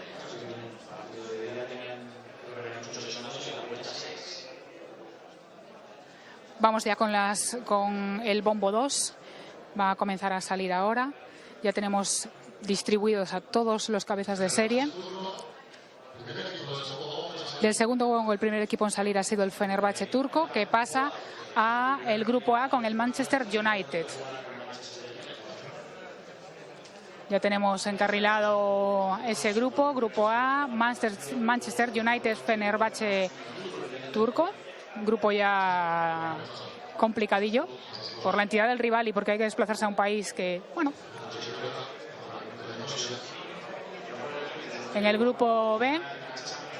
Vamos ya con el bombo 2. Va a comenzar a salir ahora. Ya tenemos distribuidos a todos los cabezas de serie. Del segundo bombo, el primer equipo en salir ha sido el Fenerbahce turco, que pasa a el grupo A con el Manchester United. Ya tenemos encarrilado ese grupo. Grupo A, Manchester United, Fenerbahce turco. Un grupo ya complicadillo por la entidad del rival y porque hay que desplazarse a un país que, bueno. En el grupo B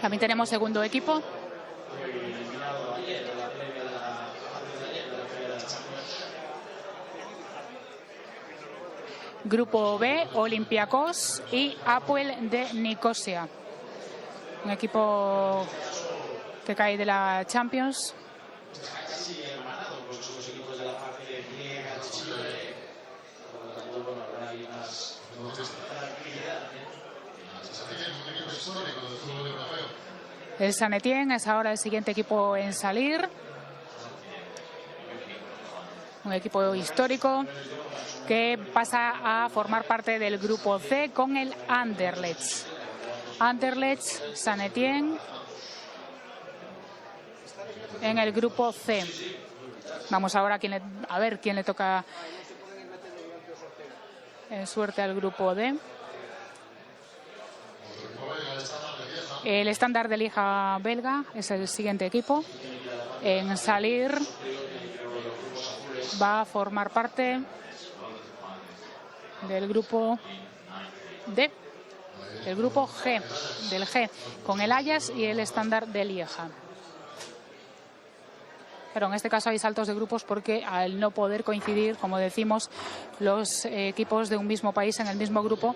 también tenemos segundo equipo. Grupo B, Olympiacos y Apoel de Nicosia. Un equipo que cae de la Champions. El San Etienne es ahora el siguiente equipo en salir. Un equipo histórico que pasa a formar parte del grupo C con el Anderlecht. Anderlecht, San Etienne en el grupo C. Vamos ahora a ver quién le toca suerte al grupo D. El Standard de Lieja belga es el siguiente equipo en salir. Va a formar parte del grupo D, del grupo G, del G, con el Ajax y el Standard de Lieja. Pero en este caso hay saltos de grupos porque al no poder coincidir, como decimos, los equipos de un mismo país en el mismo grupo.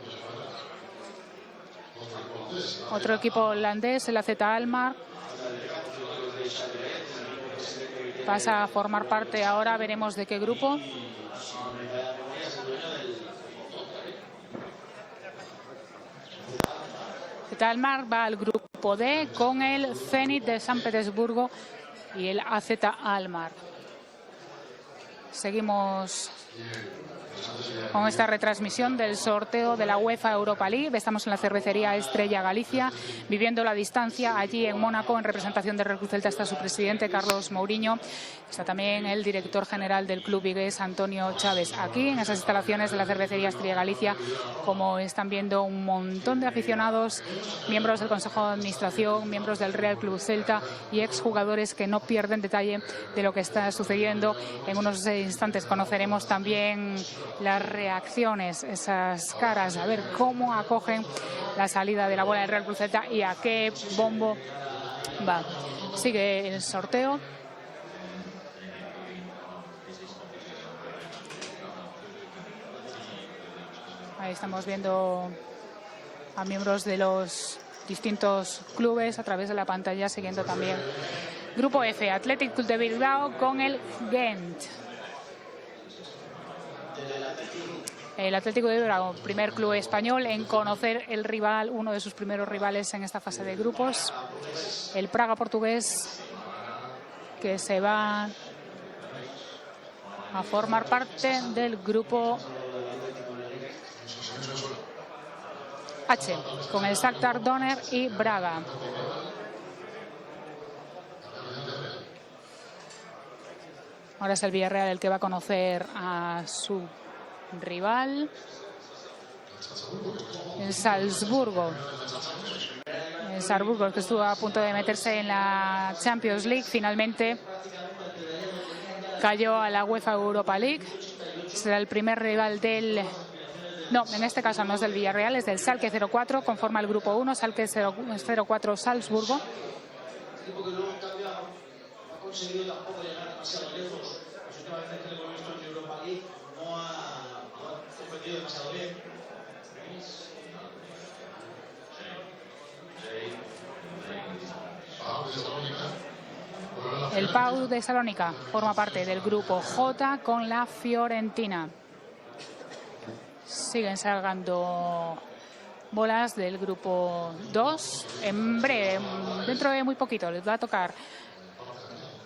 Otro equipo holandés, el AZ Alkmaar, pasa a formar parte ahora, veremos de qué grupo. AZ Alkmaar va al grupo D con el Zenit de San Petersburgo y el AZ Alkmaar. Seguimos con esta retransmisión del sorteo de la UEFA Europa League. Estamos en la cervecería Estrella Galicia, viviendo la distancia allí en Mónaco. En representación de Real Cruz Celta está su presidente, Carlos Mourinho. Está también el director general del club vigués, Antonio Chávez. Aquí, en esas instalaciones de la cervecería Estrella Galicia, como están viendo, un montón de aficionados, miembros del Consejo de Administración, miembros del Real Club Celta y exjugadores que no pierden detalle de lo que está sucediendo. En unos instantes conoceremos también las reacciones, esas caras, a ver cómo acogen la salida de la bola del Real Cruz Celta y a qué bombo va. Sigue el sorteo. Ahí estamos viendo a miembros de los distintos clubes a través de la pantalla, siguiendo también. Grupo F, Athletic Club de Bilbao con el Gent. El Atlético de Bilbao, primer club español en conocer el rival, uno de sus primeros rivales en esta fase de grupos. El Praga portugués, que se va a formar parte del grupo H, con el Shakhtar Donetsk y Braga. Ahora es el Villarreal el que va a conocer a su rival, el Salzburgo. El Salzburgo, que estuvo a punto de meterse en la Champions League, finalmente cayó a la UEFA Europa League. Será el primer rival del... No, en este caso no es del Villarreal, es del Schalke 04, conforma el grupo 1, Schalke 04 Salzburgo. El Pau de Salónica forma parte del grupo J con la Fiorentina. Siguen salgando bolas del grupo 2. En breve, dentro de muy poquito, les va a tocar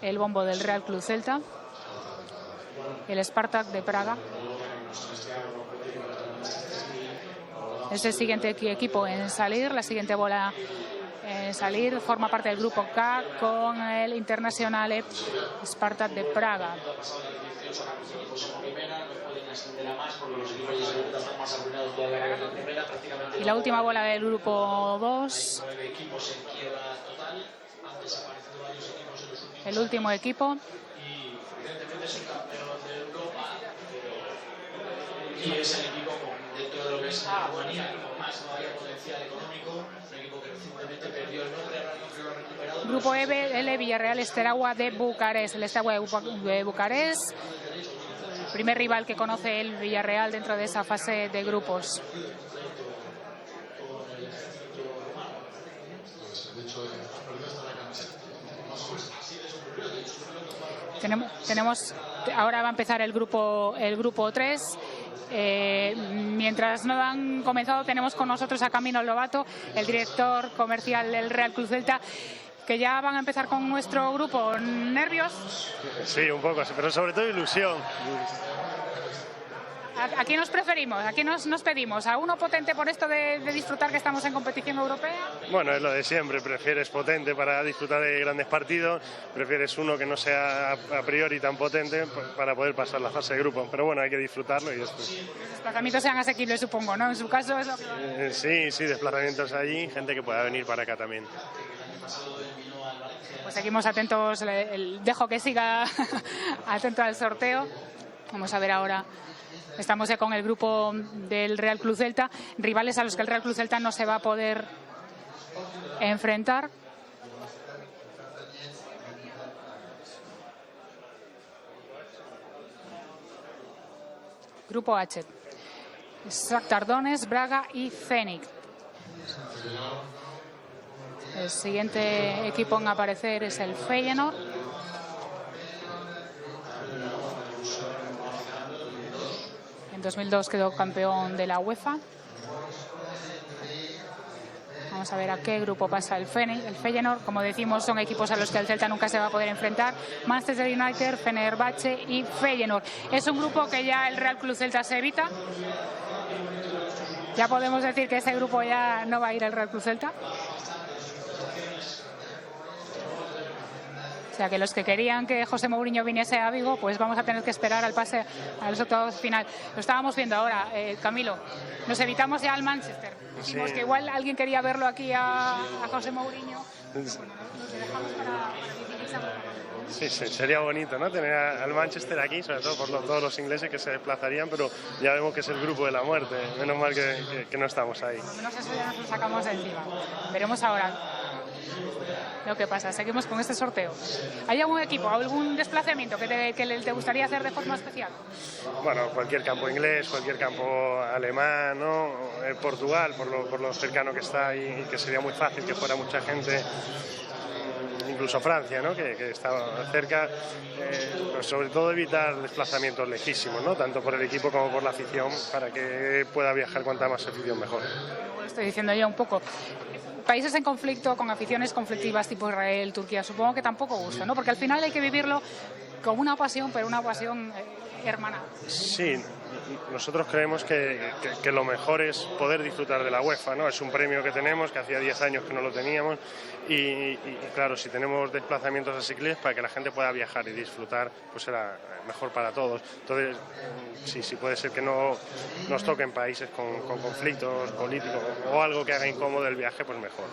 el bombo del Real Club Celta, el Spartak de Praga. Es el siguiente equipo en salir, la siguiente bola en salir. Forma parte del grupo K con el Internazionale Spartak de Praga. Y la última bola del grupo 2. El último equipo. Y es el equipo dentro de lo que es Rumanía con más potencial económico, un equipo que recientemente perdió el nombre, ahora lo ha recuperado. Grupo L, Villarreal Steaua de Bucarest. El Steaua de Bucarest, primer rival que conoce el Villarreal dentro de esa fase de grupos. Ahora va a empezar el grupo 3. Mientras no han comenzado, tenemos con nosotros a Camilo Lobato, el director comercial del Real Club Celta, que ya van a empezar con nuestro grupo. ¿Nervios? Sí, un poco, pero sobre todo ilusión. ¿A quién nos preferimos? ¿A quién nos pedimos? ¿A uno potente por esto de disfrutar que estamos en competición europea? Bueno, es lo de siempre. Prefieres potente para disfrutar de grandes partidos, prefieres uno que no sea a priori tan potente para poder pasar la fase de grupo. Pero bueno, hay que disfrutarlo y ya está. Los desplazamientos sean asequibles, supongo, ¿no? En su caso es lo que... Sí, desplazamientos allí, gente que pueda venir para acá también. Pues seguimos atentos, dejo que siga atento al sorteo. Vamos a ver ahora. Estamos ya con el grupo del Real Club Celta, rivales a los que el Real Club Celta no se va a poder enfrentar. Grupo H. Shakhtar Donetsk, Braga y Zenit. El siguiente equipo en aparecer es el Feyenoord. En 2002 quedó campeón de la UEFA. Vamos a ver a qué grupo pasa el Feyenoord. Como decimos, son equipos a los que el Celta nunca se va a poder enfrentar. Manchester United, Fenerbahce y Feyenoord. Es un grupo que ya el Real Club Celta se evita. Ya podemos decir que ese grupo ya no va a ir al Real Club Celta. O sea que los que querían que José Mourinho viniese a Vigo, pues vamos a tener que esperar al pase a los octavos final. Lo estábamos viendo ahora, Camilo. Nos evitamos ya al Manchester. Dijimos que igual alguien quería verlo aquí a José Mourinho. Bueno, nos dejamos para... Sí, sería bonito, ¿no? Tener al Manchester aquí, sobre todo por todos los ingleses que se desplazarían, pero ya vemos que es el grupo de la muerte. Menos mal que no estamos ahí. Por lo menos eso ya nos lo sacamos de encima. Veremos ahora lo que pasa. Seguimos con este sorteo. ¿Hay algún equipo, algún desplazamiento que te gustaría hacer de forma especial? Bueno, cualquier campo inglés, cualquier campo alemán, ¿no? Portugal, por lo cercano que está y que sería muy fácil que fuera mucha gente. Incluso Francia, ¿no? que está cerca, pues sobre todo evitar desplazamientos lejísimos, ¿no? Tanto por el equipo como por la afición, para que pueda viajar cuanta más afición mejor. Lo estoy diciendo yo un poco. Países en conflicto, con aficiones conflictivas tipo Israel, Turquía, supongo que tampoco gusta, ¿no? Porque al final hay que vivirlo con una pasión, pero una pasión hermana. Sí, nosotros creemos que lo mejor es poder disfrutar de la UEFA, ¿no? Es un premio que tenemos, que hacía 10 años que no lo teníamos y claro, si tenemos desplazamientos asequibles para que la gente pueda viajar y disfrutar, pues será mejor para todos. Entonces, sí puede ser que no nos toquen países con conflictos políticos o algo que haga incómodo el viaje, pues mejor.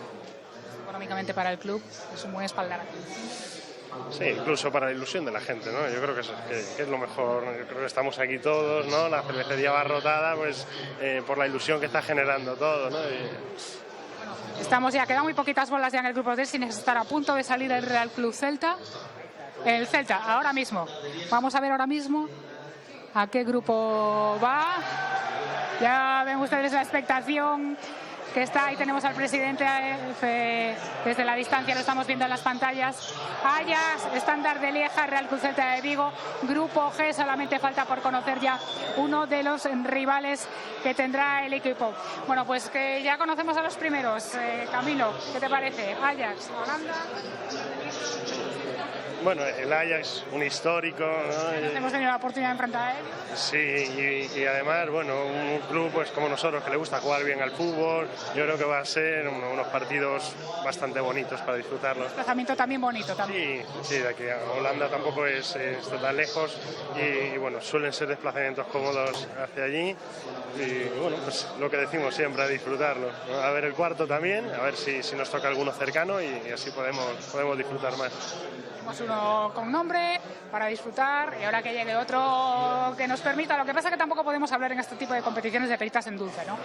Económicamente para el club es un buen espaldarazo. Sí, incluso para la ilusión de la gente, ¿no? Yo creo que es lo mejor. Yo creo que estamos aquí todos, ¿no? La cervecería abarrotada, pues por la ilusión que está generando todo, ¿no? Estamos ya, quedan muy poquitas bolas ya en el grupo D, sin estar a punto de salir el Real Club Celta. El Celta, ahora mismo. Vamos a ver ahora mismo a qué grupo va. Ya ven ustedes la expectación que está. Ahí tenemos al presidente desde la distancia, lo estamos viendo en las pantallas. Ajax, Standard de Lieja, Real Club Celta de Vigo, Grupo G. Solamente falta por conocer ya uno de los rivales que tendrá el equipo. Bueno, pues que ya conocemos a los primeros. Camilo, ¿qué te parece? Ajax, Holanda. Bueno, el Ajax, un histórico, ¿no? Hemos tenido la oportunidad de enfrentar a él. Sí, y además, bueno, un club pues como nosotros que le gusta jugar bien al fútbol, yo creo que va a ser unos partidos bastante bonitos para disfrutarlos. Desplazamiento también bonito también. Sí, de aquí a Holanda tampoco está tan lejos y bueno, suelen ser desplazamientos cómodos hacia allí y bueno, pues lo que decimos siempre, a disfrutarlo, ¿no? A ver el cuarto también, a ver si nos toca alguno cercano y así podemos disfrutar más. Tenemos uno con nombre para disfrutar y ahora que llegue otro que nos permita. Lo que pasa es que tampoco podemos hablar en este tipo de competiciones de peritas en dulce, ¿no?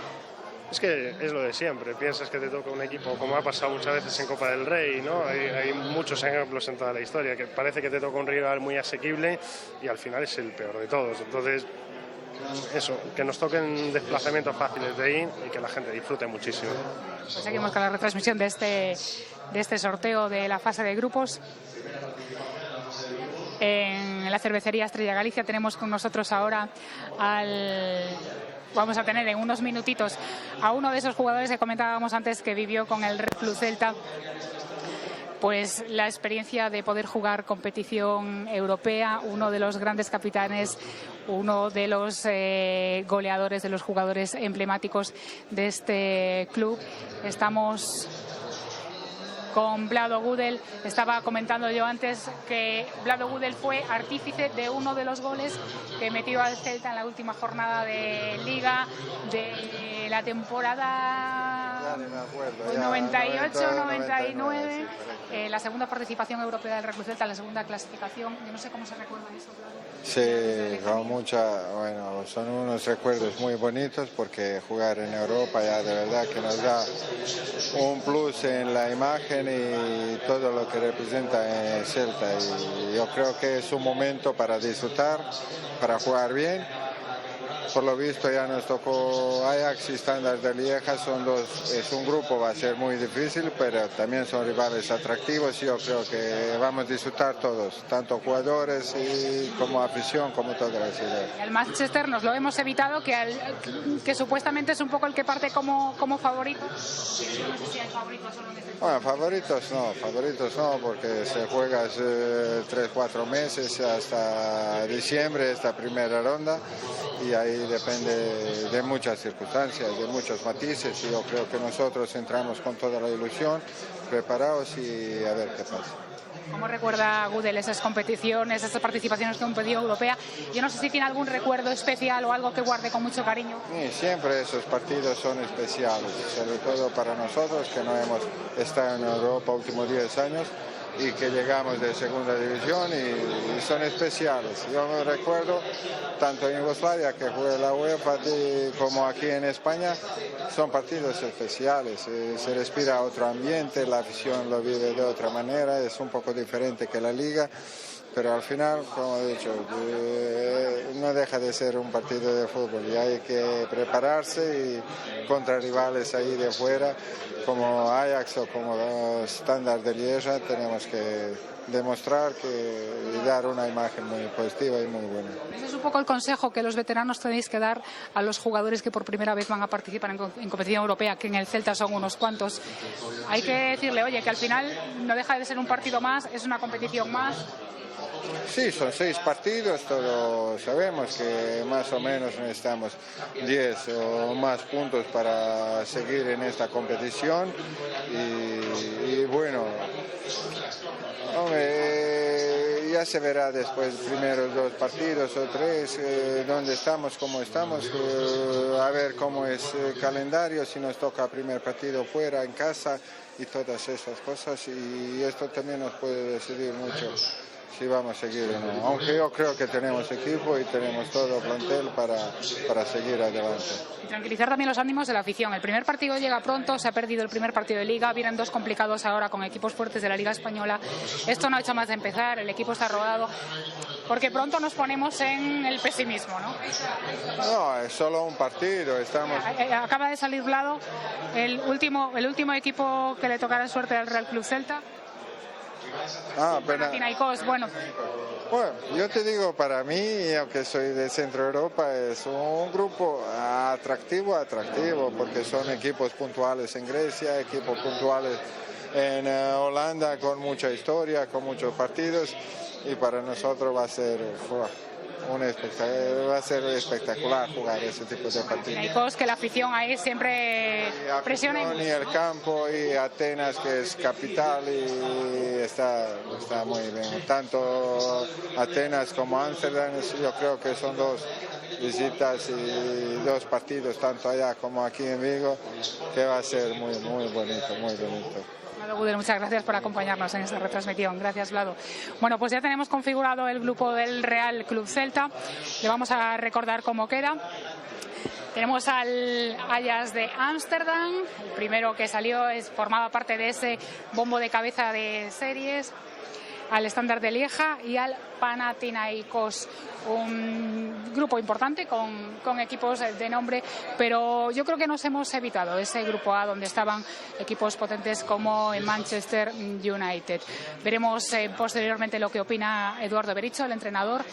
Es que es lo de siempre, piensas que te toca un equipo, como ha pasado muchas veces en Copa del Rey, ¿no? Hay muchos ejemplos en toda la historia, que parece que te toca un rival muy asequible y al final es el peor de todos. Entonces, eso, que nos toquen desplazamientos fáciles de ir y que la gente disfrute muchísimo. Pues seguimos con la retransmisión de este sorteo de la fase de grupos. En la cervecería Estrella Galicia tenemos con nosotros ahora vamos a tener en unos minutitos a uno de esos jugadores que comentábamos antes que vivió con el Red Club Celta pues la experiencia de poder jugar competición europea, uno de los grandes capitanes, uno de los goleadores, de los jugadores emblemáticos de este club. Estamos con Vlado Gudel. Estaba comentando yo antes que Vlado Gudel fue artífice de uno de los goles que metió al Celta en la última jornada de Liga de la temporada 98-99, la segunda participación europea del Real Club Celta, la segunda clasificación. Yo no sé cómo se recuerda eso, Vlado. Sí, son unos recuerdos muy bonitos porque jugar en Europa ya de verdad que nos da un plus en la imagen y todo lo que representa en Celta, y yo creo que es un momento para disfrutar, para jugar bien. Por lo visto ya nos tocó Ajax y Standard de Lieja, es un grupo, va a ser muy difícil, pero también son rivales atractivos y yo creo que vamos a disfrutar todos, tanto jugadores como afición, como toda la ciudad. El Manchester nos lo hemos evitado, que supuestamente es un poco el que parte como favorito. No sé si hay favoritos solo en este. Bueno, favoritos no, porque se juega 3-4 meses hasta diciembre esta primera ronda y ahí depende de muchas circunstancias, de muchos matices, y yo creo que nosotros entramos con toda la ilusión, preparados y a ver qué pasa. ¿Cómo recuerda Gudel esas competiciones, esas participaciones en competición europea? Yo no sé si tiene algún recuerdo especial o algo que guarde con mucho cariño. Sí, siempre esos partidos son especiales, sobre todo para nosotros que no hemos estado en Europa los últimos 10 años y que llegamos de segunda división y son especiales. Yo me recuerdo tanto en Yugoslavia, que jugué la UEFA, como aquí en España, son partidos especiales, se respira otro ambiente, la afición lo vive de otra manera, es un poco diferente que la liga, pero al final, como he dicho, no deja de ser un partido de fútbol y hay que prepararse y contra rivales ahí de fuera como Ajax o como Standard de Lieja tenemos que demostrar y dar una imagen muy positiva y muy buena. Ese es un poco el consejo que los veteranos tenéis que dar a los jugadores que por primera vez van a participar en competición europea, que en el Celta son unos cuantos. Hay que decirle, oye, que al final no deja de ser un partido más, es una competición más. Sí, son 6 partidos, todos sabemos que más o menos necesitamos 10 o más puntos para seguir en esta competición y bueno, ya se verá después, primeros 2 partidos o 3, dónde estamos, cómo estamos, a ver cómo es el calendario, si nos toca primer partido fuera, en casa y todas esas cosas, y esto también nos puede decidir mucho si vamos a seguir o no, aunque yo creo que tenemos equipo y tenemos todo plantel para seguir adelante. Y tranquilizar también los ánimos de la afición. El primer partido llega pronto, se ha perdido el primer partido de Liga, vienen 2 complicados ahora con equipos fuertes de la Liga Española. Esto no ha hecho más de empezar, el equipo está rodado, porque pronto nos ponemos en el pesimismo, ¿no? No, es solo un partido, estamos... Acaba de salir Vlado, el último equipo que le tocará suerte al Real Club Celta. Bueno, yo te digo, para mí, aunque soy de Centro Europa, es un grupo atractivo, porque son equipos puntuales en Grecia, equipos puntuales en Holanda con mucha historia, con muchos partidos, y para nosotros va a ser espectacular jugar ese tipo de partidos. Que la afición ahí siempre presiona. Y el campo y Atenas, que es capital, y está muy bien. Tanto Atenas como Ámsterdam, yo creo que son dos visitas y dos partidos, tanto allá como aquí en Vigo, que va a ser muy bonito, muy bonito. Vlado Gudelj, muchas gracias por acompañarnos en esta retransmisión. Gracias, Vlado. Bueno, pues ya tenemos configurado el grupo del Real Club Celta. Le vamos a recordar cómo queda. Tenemos al Ajax de Ámsterdam, el primero que salió formaba parte de ese bombo de cabeza de series, al Standard de Lieja y al Panathinaikos, un grupo importante con equipos de nombre, pero yo creo que nos hemos evitado ese grupo A donde estaban equipos potentes como el Manchester United. Veremos posteriormente lo que opina Eduardo Berizzo, el entrenador.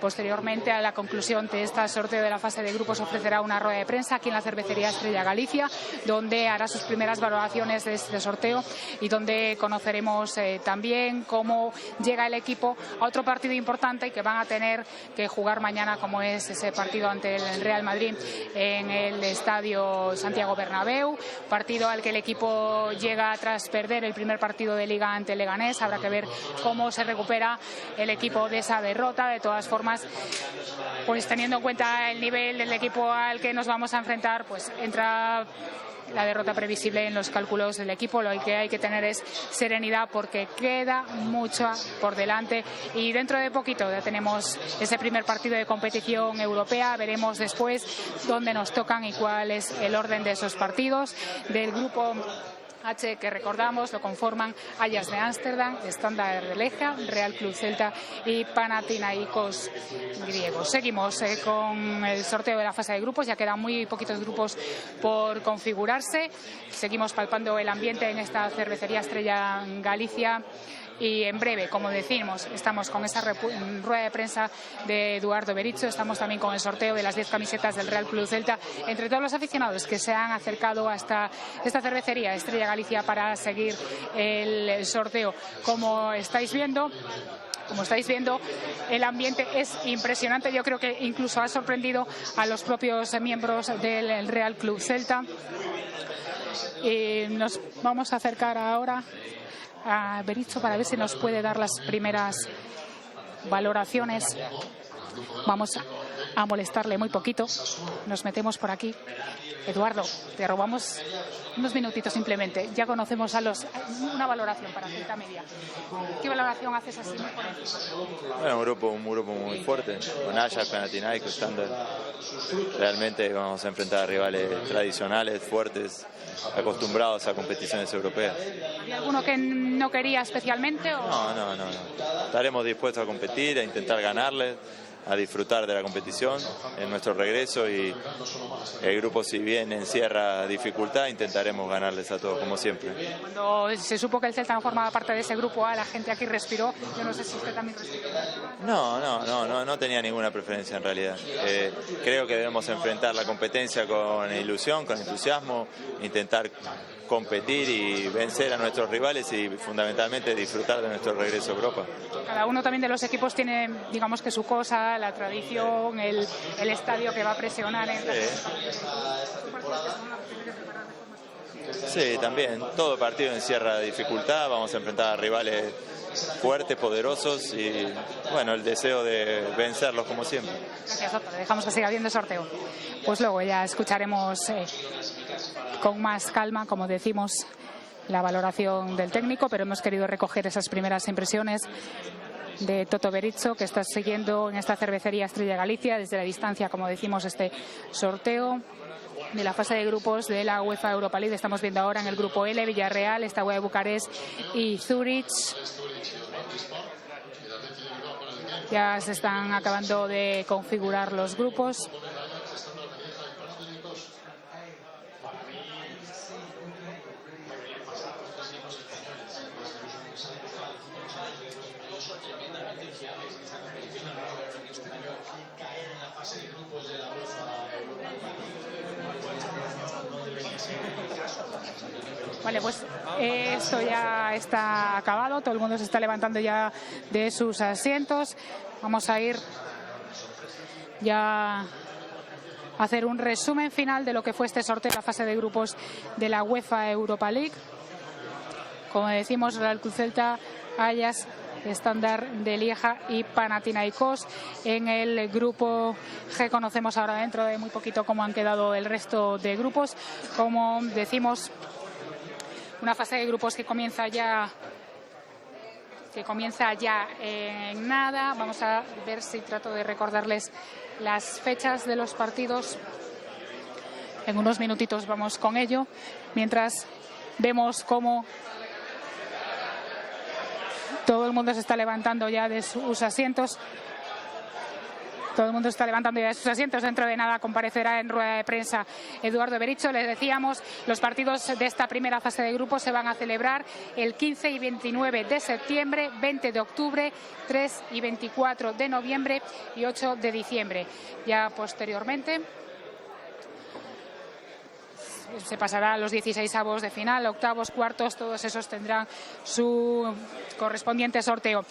Posteriormente a la conclusión de este sorteo de la fase de grupos ofrecerá una rueda de prensa aquí en la cervecería Estrella Galicia, donde hará sus primeras valoraciones de este sorteo y donde conoceremos también cómo llega el equipo a otro partido importante y que van a tener que jugar mañana, como es ese partido ante el Real Madrid en el estadio Santiago Bernabéu, partido al que el equipo llega tras perder el primer partido de Liga ante el Leganés. Habrá que ver cómo se recupera el equipo de esa derrota. De todas formas, pues teniendo en cuenta el nivel del equipo al que nos vamos a enfrentar, pues entra la derrota previsible en los cálculos del equipo. Lo que hay que tener es serenidad porque queda mucho por delante y dentro de poquito ya tenemos ese primer partido de competición europea. Veremos después dónde nos tocan y cuál es el orden de esos partidos. Del grupo H, que recordamos lo conforman Ajax de Ámsterdam, Standard de Lieja, Real Club Celta y Panathinaikos griegos. Seguimos con el sorteo de la fase de grupos, ya quedan muy poquitos grupos por configurarse. Seguimos palpando el ambiente en esta cervecería Estrella Galicia. Y en breve, como decimos, estamos con esa rueda de prensa de Eduardo Berizzo, estamos también con el sorteo de las 10 camisetas del Real Club Celta, entre todos los aficionados que se han acercado hasta esta cervecería Estrella Galicia para seguir el sorteo. Como estáis viendo, el ambiente es impresionante. Yo creo que incluso ha sorprendido a los propios miembros del Real Club Celta. Nos vamos a acercar ahora a Berizzo para ver si nos puede dar las primeras valoraciones. Vamos a molestarle muy poquito. Nos metemos por aquí. Eduardo, te robamos unos minutitos simplemente. Ya conocemos una valoración para Celta Media. ¿Qué valoración haces así muy por encima? Bueno, un grupo muy fuerte, con Ajax, Panathinaikos, Standard. Realmente vamos a enfrentar a rivales tradicionales, fuertes, acostumbrados a competiciones europeas. ¿Hay alguno que no quería especialmente? ¿O? No. Estaremos dispuestos a competir, a intentar ganarles, a disfrutar de la competición en nuestro regreso, y el grupo, si bien encierra dificultad, intentaremos ganarles a todos como siempre. Cuando se supo que el Celta no formaba parte de ese grupo A, la gente aquí respiró. Yo no sé si usted también respiró. No tenía ninguna preferencia en realidad. Creo que debemos enfrentar la competencia con ilusión, con entusiasmo, intentar competir y vencer a nuestros rivales y fundamentalmente disfrutar de nuestro regreso a Europa. Cada uno también de los equipos tiene, digamos que su cosa, la tradición, el estadio que va a presionar. Sí, también. Todo partido encierra dificultad. Vamos a enfrentar a rivales fuertes, poderosos y, bueno, el deseo de vencerlos como siempre. Gracias, Otto. Le dejamos que siga viendo el sorteo. Pues luego ya escucharemos con más calma, como decimos, la valoración del técnico, pero hemos querido recoger esas primeras impresiones de Toto Berizzo, que está siguiendo en esta cervecería Estrella Galicia desde la distancia, como decimos, este sorteo de la fase de grupos de la UEFA Europa League. Estamos viendo ahora en el grupo L, Villarreal, Steaua de Bucarest y Zurich. Ya se están acabando de configurar los grupos. Vale, pues esto ya está acabado, todo el mundo se está levantando ya de sus asientos. Vamos a ir ya a hacer un resumen final de lo que fue este sorteo de la fase de grupos de la UEFA Europa League. Como decimos, Real Club Celta, Ajax, Standard de Lieja y Panathinaikos. En el grupo G conocemos ahora dentro de muy poquito cómo han quedado el resto de grupos. Como decimos, una fase de grupos que comienza ya en nada. Vamos a ver si trato de recordarles las fechas de los partidos. En unos minutitos vamos con ello. Mientras vemos cómo todo el mundo se está levantando ya de sus asientos. Todo el mundo está levantando ya de sus asientos. Dentro de nada comparecerá en rueda de prensa Eduardo Berizzo. Les decíamos, los partidos de esta primera fase de grupos se van a celebrar el 15 y 29 de septiembre, 20 de octubre, 3 y 24 de noviembre y 8 de diciembre. Ya posteriormente se pasará a los 16avos de final, octavos, cuartos, todos esos tendrán su correspondiente sorteo.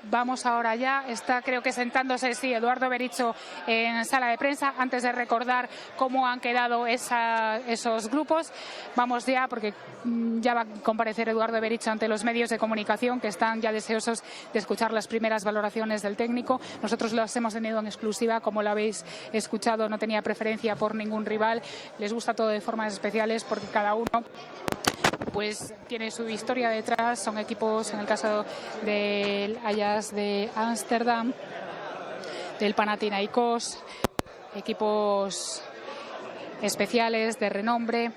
Vamos ahora ya, está creo que sentándose, sí, Eduardo Berizzo en sala de prensa, antes de recordar cómo han quedado esos grupos. Vamos ya, porque ya va a comparecer Eduardo Berizzo ante los medios de comunicación, que están ya deseosos de escuchar las primeras valoraciones del técnico. Nosotros las hemos tenido en exclusiva, como lo habéis escuchado, no tenía preferencia por ningún rival. Les gusta todo de formas especiales porque cada uno pues tiene su historia detrás. Son equipos, en el caso del Ajax de Ámsterdam, del Panathinaikos, equipos especiales de renombre,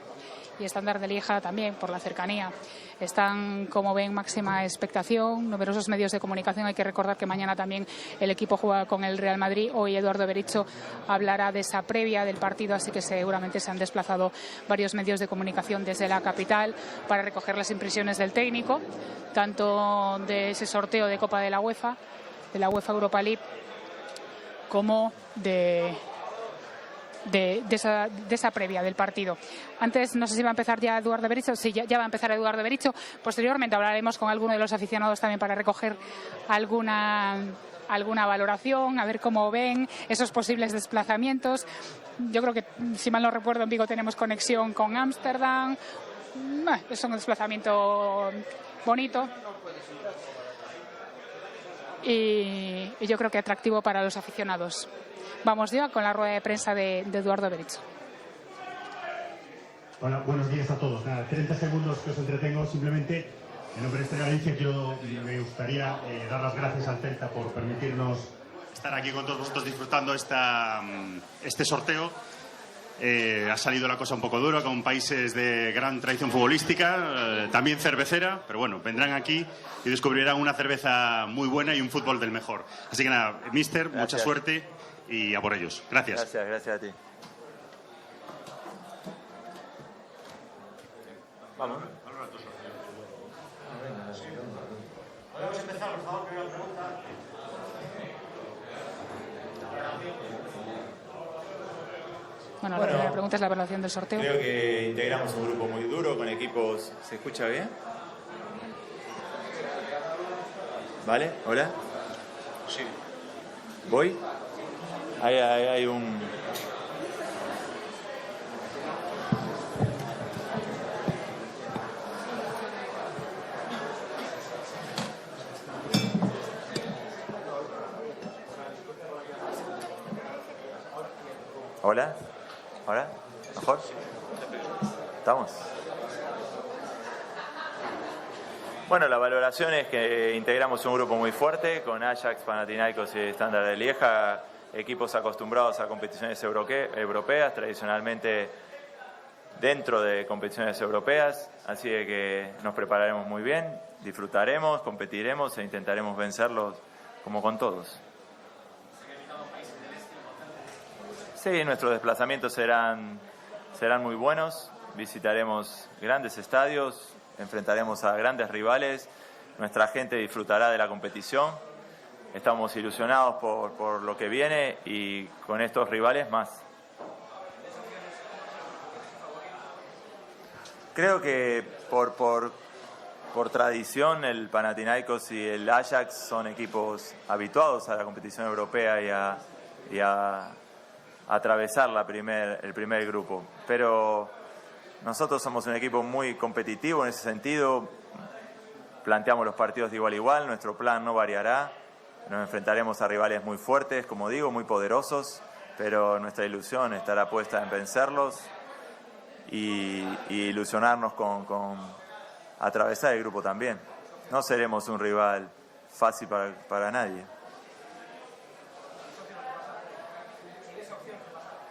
y Standard de Lieja también por la cercanía. Están, como ven, máxima expectación, numerosos medios de comunicación. Hay que recordar que mañana también el equipo juega con el Real Madrid. Hoy Eduardo Berizzo hablará de esa previa del partido, así que seguramente se han desplazado varios medios de comunicación desde la capital para recoger las impresiones del técnico, tanto de ese sorteo de Copa de la UEFA Europa League, como de esa previa del partido. Antes, no sé si va a empezar ya Eduardo Berizzo. Sí, ya va a empezar Eduardo Berizzo. Posteriormente hablaremos con alguno de los aficionados también para recoger alguna valoración, a ver cómo ven esos posibles desplazamientos. Yo creo que, si mal no recuerdo, en Vigo tenemos conexión con Ámsterdam. Es un desplazamiento bonito y yo creo que atractivo para los aficionados. Vamos ya con la rueda de prensa de Eduardo Berizzo. Hola, buenos días a todos. Nada, 30 segundos que os entretengo. Simplemente, en nombre de Estrella Galicia, me gustaría dar las gracias al Celta por permitirnos estar aquí con todos vosotros disfrutando este sorteo. Ha salido la cosa un poco dura, con países de gran tradición futbolística, también cervecera, pero bueno, vendrán aquí y descubrirán una cerveza muy buena y un fútbol del mejor. Así que nada, mister, mucha suerte y a por ellos. Gracias. Gracias a ti. Vamos. Podemos empezar, por favor, primera pregunta. Bueno, la primera pregunta es la evaluación del sorteo. Creo que integramos un grupo muy duro con equipos. ¿Se escucha bien? ¿Vale? ¿Hola? Sí. ¿Voy? Hay un... ¿Hola? ¿Ahora? ¿Mejor? ¿Estamos? Bueno, la valoración es que integramos un grupo muy fuerte con Ajax, Panathinaikos y Standard de Lieja, equipos acostumbrados a competiciones europeas, tradicionalmente dentro de competiciones europeas, así que nos prepararemos muy bien, disfrutaremos, competiremos e intentaremos vencerlos como con todos. Sí, nuestros desplazamientos serán muy buenos, visitaremos grandes estadios, enfrentaremos a grandes rivales, nuestra gente disfrutará de la competición, estamos ilusionados por lo que viene y con estos rivales más. Creo que por tradición el Panathinaikos y el Ajax son equipos habituados a la competición europea y a atravesar el primer grupo. Pero nosotros somos un equipo muy competitivo en ese sentido. Planteamos los partidos de igual a igual, nuestro plan no variará. Nos enfrentaremos a rivales muy fuertes, como digo, muy poderosos, pero nuestra ilusión estará puesta en vencerlos y ilusionarnos con atravesar el grupo también. No seremos un rival fácil para nadie.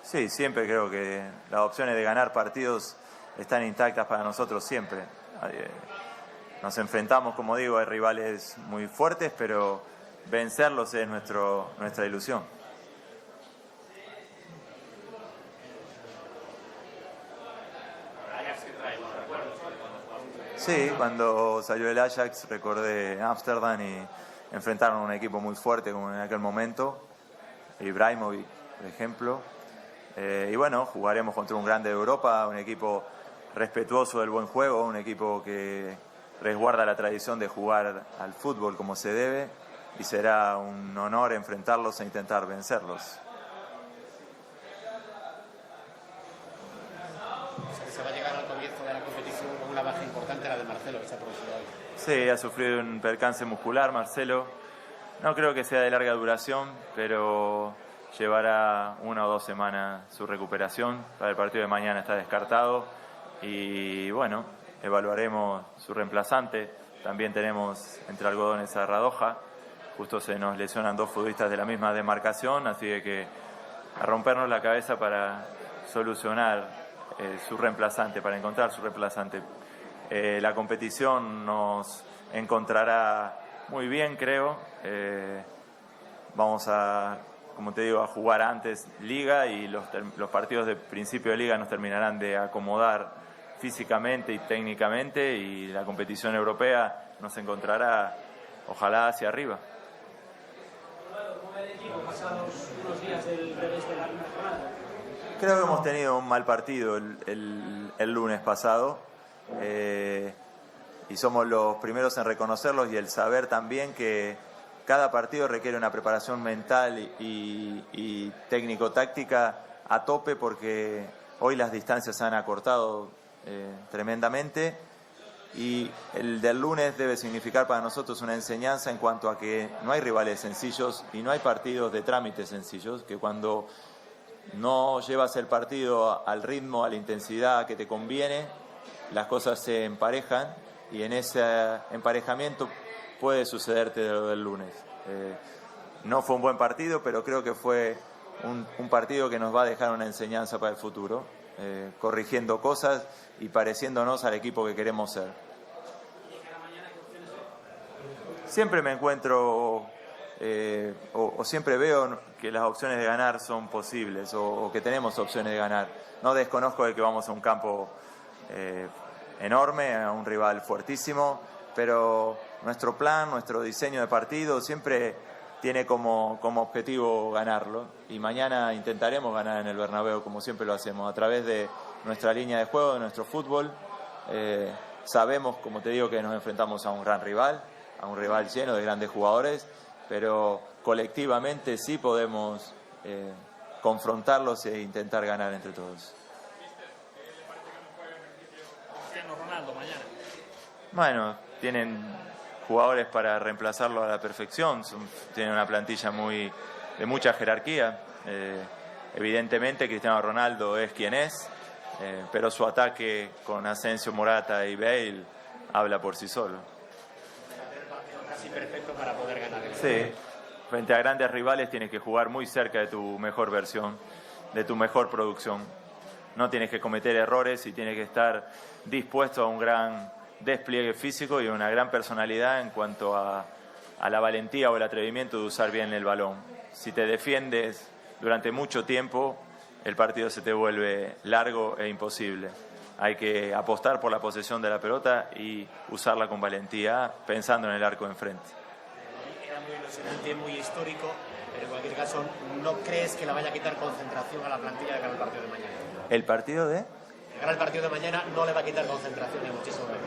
Sí, siempre creo que las opciones de ganar partidos están intactas para nosotros siempre. Nos enfrentamos, como digo, a rivales muy fuertes, pero vencerlos es nuestra ilusión. Sí, cuando salió el Ajax recordé Ámsterdam y enfrentaron a un equipo muy fuerte como en aquel momento, Ibrahimovic, por ejemplo. Y bueno, jugaremos contra un grande de Europa, un equipo respetuoso del buen juego, un equipo que resguarda la tradición de jugar al fútbol como se debe, y será un honor enfrentarlos e intentar vencerlos. Se va a llegar al comienzo de la competición con una baja importante, la de Marcelo, que se ha producido hoy. Sí, ha sufrido un percance muscular Marcelo. No creo que sea de larga duración, pero llevará 1 o 2 semanas su recuperación. Para el partido de mañana está descartado y bueno, evaluaremos su reemplazante. También tenemos entre algodones a Radoja. Justo se nos lesionan 2 futbolistas de la misma demarcación, así que a rompernos la cabeza para solucionar su reemplazante, para encontrar su reemplazante. La competición nos encontrará muy bien, creo. Vamos a, como te digo, a jugar antes Liga y los partidos de principio de Liga nos terminarán de acomodar físicamente y técnicamente, y la competición europea nos encontrará, ojalá, hacia arriba. Creo que hemos tenido un mal partido el lunes pasado y somos los primeros en reconocerlos y el saber también que cada partido requiere una preparación mental y técnico-táctica a tope, porque hoy las distancias se han acortado tremendamente. Y el del lunes debe significar para nosotros una enseñanza en cuanto a que no hay rivales sencillos y no hay partidos de trámite sencillos, que cuando no llevas el partido al ritmo, a la intensidad que te conviene, las cosas se emparejan y en ese emparejamiento puede sucederte lo del lunes. No fue un buen partido, pero creo que fue un partido que nos va a dejar una enseñanza para el futuro, corrigiendo cosas y pareciéndonos al equipo que queremos ser. Siempre me encuentro o siempre veo que las opciones de ganar son posibles o que tenemos opciones de ganar. No desconozco de que vamos a un campo enorme, a un rival fuertísimo, pero nuestro plan, nuestro diseño de partido siempre tiene como objetivo ganarlo, y mañana intentaremos ganar en el Bernabéu como siempre lo hacemos, a través de nuestra línea de juego, de nuestro fútbol. Sabemos, como te digo, que nos enfrentamos a un gran rival, a un rival lleno de grandes jugadores, pero colectivamente sí podemos confrontarlos e intentar ganar entre todos. Ronaldo mañana. Bueno, tienen jugadores para reemplazarlo a la perfección, tienen una plantilla de mucha jerarquía. Evidentemente Cristiano Ronaldo es quien es, pero su ataque con Asensio, Morata y Bale habla por sí solo. Casi perfecto para poder ganar. Sí, frente a grandes rivales tienes que jugar muy cerca de tu mejor versión, de tu mejor producción. No tienes que cometer errores y tienes que estar dispuesto a un gran despliegue físico y una gran personalidad en cuanto a la valentía o el atrevimiento de usar bien el balón. Si te defiendes durante mucho tiempo, el partido se te vuelve largo e imposible. Hay que apostar por la posesión de la pelota y usarla con valentía, pensando en el arco de enfrente. Era muy ilusionante, muy histórico, pero en cualquier caso, ¿no crees que la vaya a quitar concentración a la plantilla de cara al partido de mañana? ¿El partido de? Llegar al partido de mañana no le va a quitar concentración ni muchísimo menos.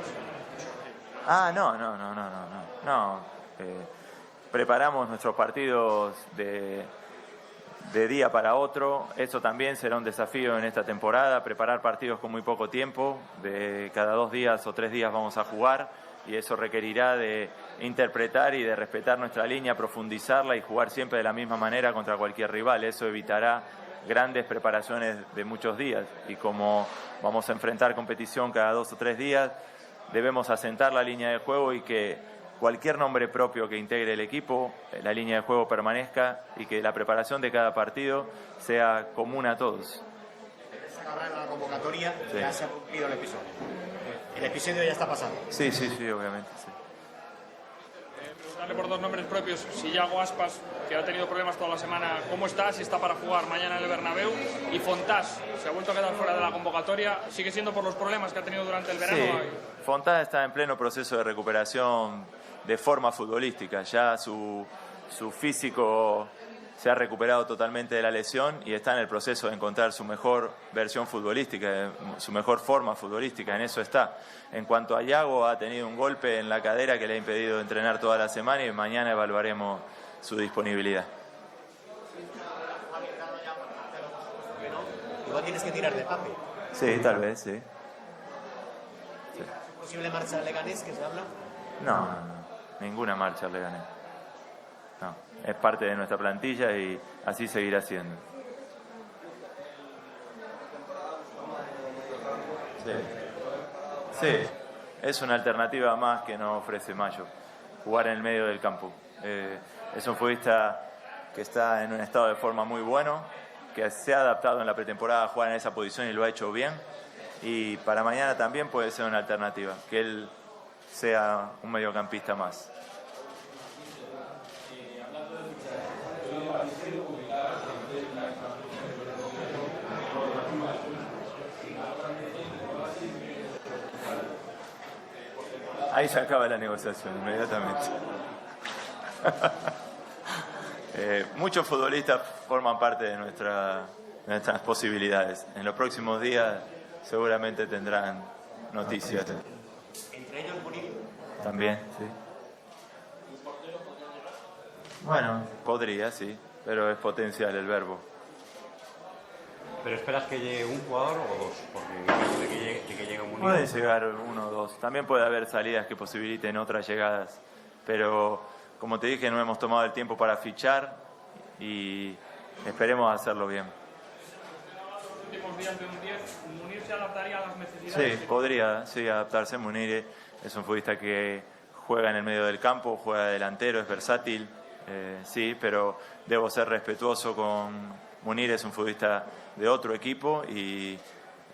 No. Preparamos nuestros partidos de día para otro. Eso también será un desafío en esta temporada, preparar partidos con muy poco tiempo. De cada 2 días o 3 días vamos a jugar y eso requerirá de interpretar y de respetar nuestra línea, profundizarla y jugar siempre de la misma manera contra cualquier rival. Eso evitará grandes preparaciones de muchos días y como vamos a enfrentar competición cada 2 o 3 días, debemos asentar la línea de juego y que cualquier nombre propio que integre el equipo, la línea de juego permanezca y que la preparación de cada partido sea común a todos. Ahora en la convocatoria Sí. ya se ha cumplido el episodio. El episodio ya está pasando. Sí, obviamente. Sí. Preguntarle por 2 nombres propios, si Yago Aspas, que ha tenido problemas toda la semana, ¿cómo está? Si está para jugar mañana en el Bernabéu. Y Fontás, se ha vuelto a quedar fuera de la convocatoria, sigue siendo por los problemas que ha tenido durante el verano. Sí, Fontás está en pleno proceso de recuperación de forma futbolística. Ya su físico se ha recuperado totalmente de la lesión y está en el proceso de encontrar su mejor versión futbolística, su mejor forma futbolística, en eso está. En cuanto a Yago, ha tenido un golpe en la cadera que le ha impedido entrenar toda la semana y mañana evaluaremos su disponibilidad. Igual tienes que tirar de Pape. Sí, tal vez, sí. ¿Posible marcha al Leganés que se habla? No, ninguna marcha al Leganés. No, es parte de nuestra plantilla y así seguirá siendo. Sí, es una alternativa más que nos ofrece Mayo, jugar en el medio del campo. Es un futbolista que está en un estado de forma muy bueno, que se ha adaptado en la pretemporada a jugar en esa posición y lo ha hecho bien. Y para mañana también puede ser una alternativa, que él sea un mediocampista más. Ahí se acaba la negociación inmediatamente. Muchos futbolistas forman parte de nuestras posibilidades. En los próximos días seguramente tendrán noticias. ¿Entre ellos Munir? También, sí. Bueno, podría, sí, pero es potencial el verbo. ¿Pero esperas que llegue un jugador o 2? Porque en caso de que llegue un Puede llegar 1 o 2. También puede haber salidas que posibiliten otras llegadas. Pero, como te dije, no hemos tomado el tiempo para fichar y esperemos hacerlo bien. En los últimos días de un 10, ¿Munir se adaptaría a las necesidades? Sí, podría adaptarse. Munir es un futbolista que juega en el medio del campo, juega delantero, es versátil. Sí, pero debo ser respetuoso con Munir, es un futbolista de otro equipo y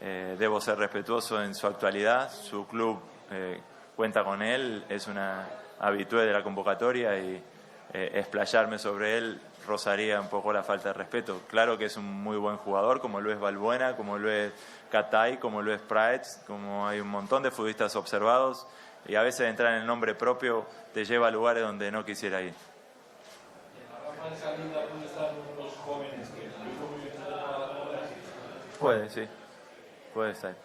debo ser respetuoso en su actualidad. Su club cuenta con él, es una habitué de la convocatoria y explayarme sobre él rozaría un poco la falta de respeto. Claro que es un muy buen jugador, como lo es Valbuena, como lo es Katay, como lo es Praetz, como hay un montón de futbolistas observados y a veces entrar en el nombre propio te lleva a lugares donde no quisiera ir. Puede, sí, puede ser.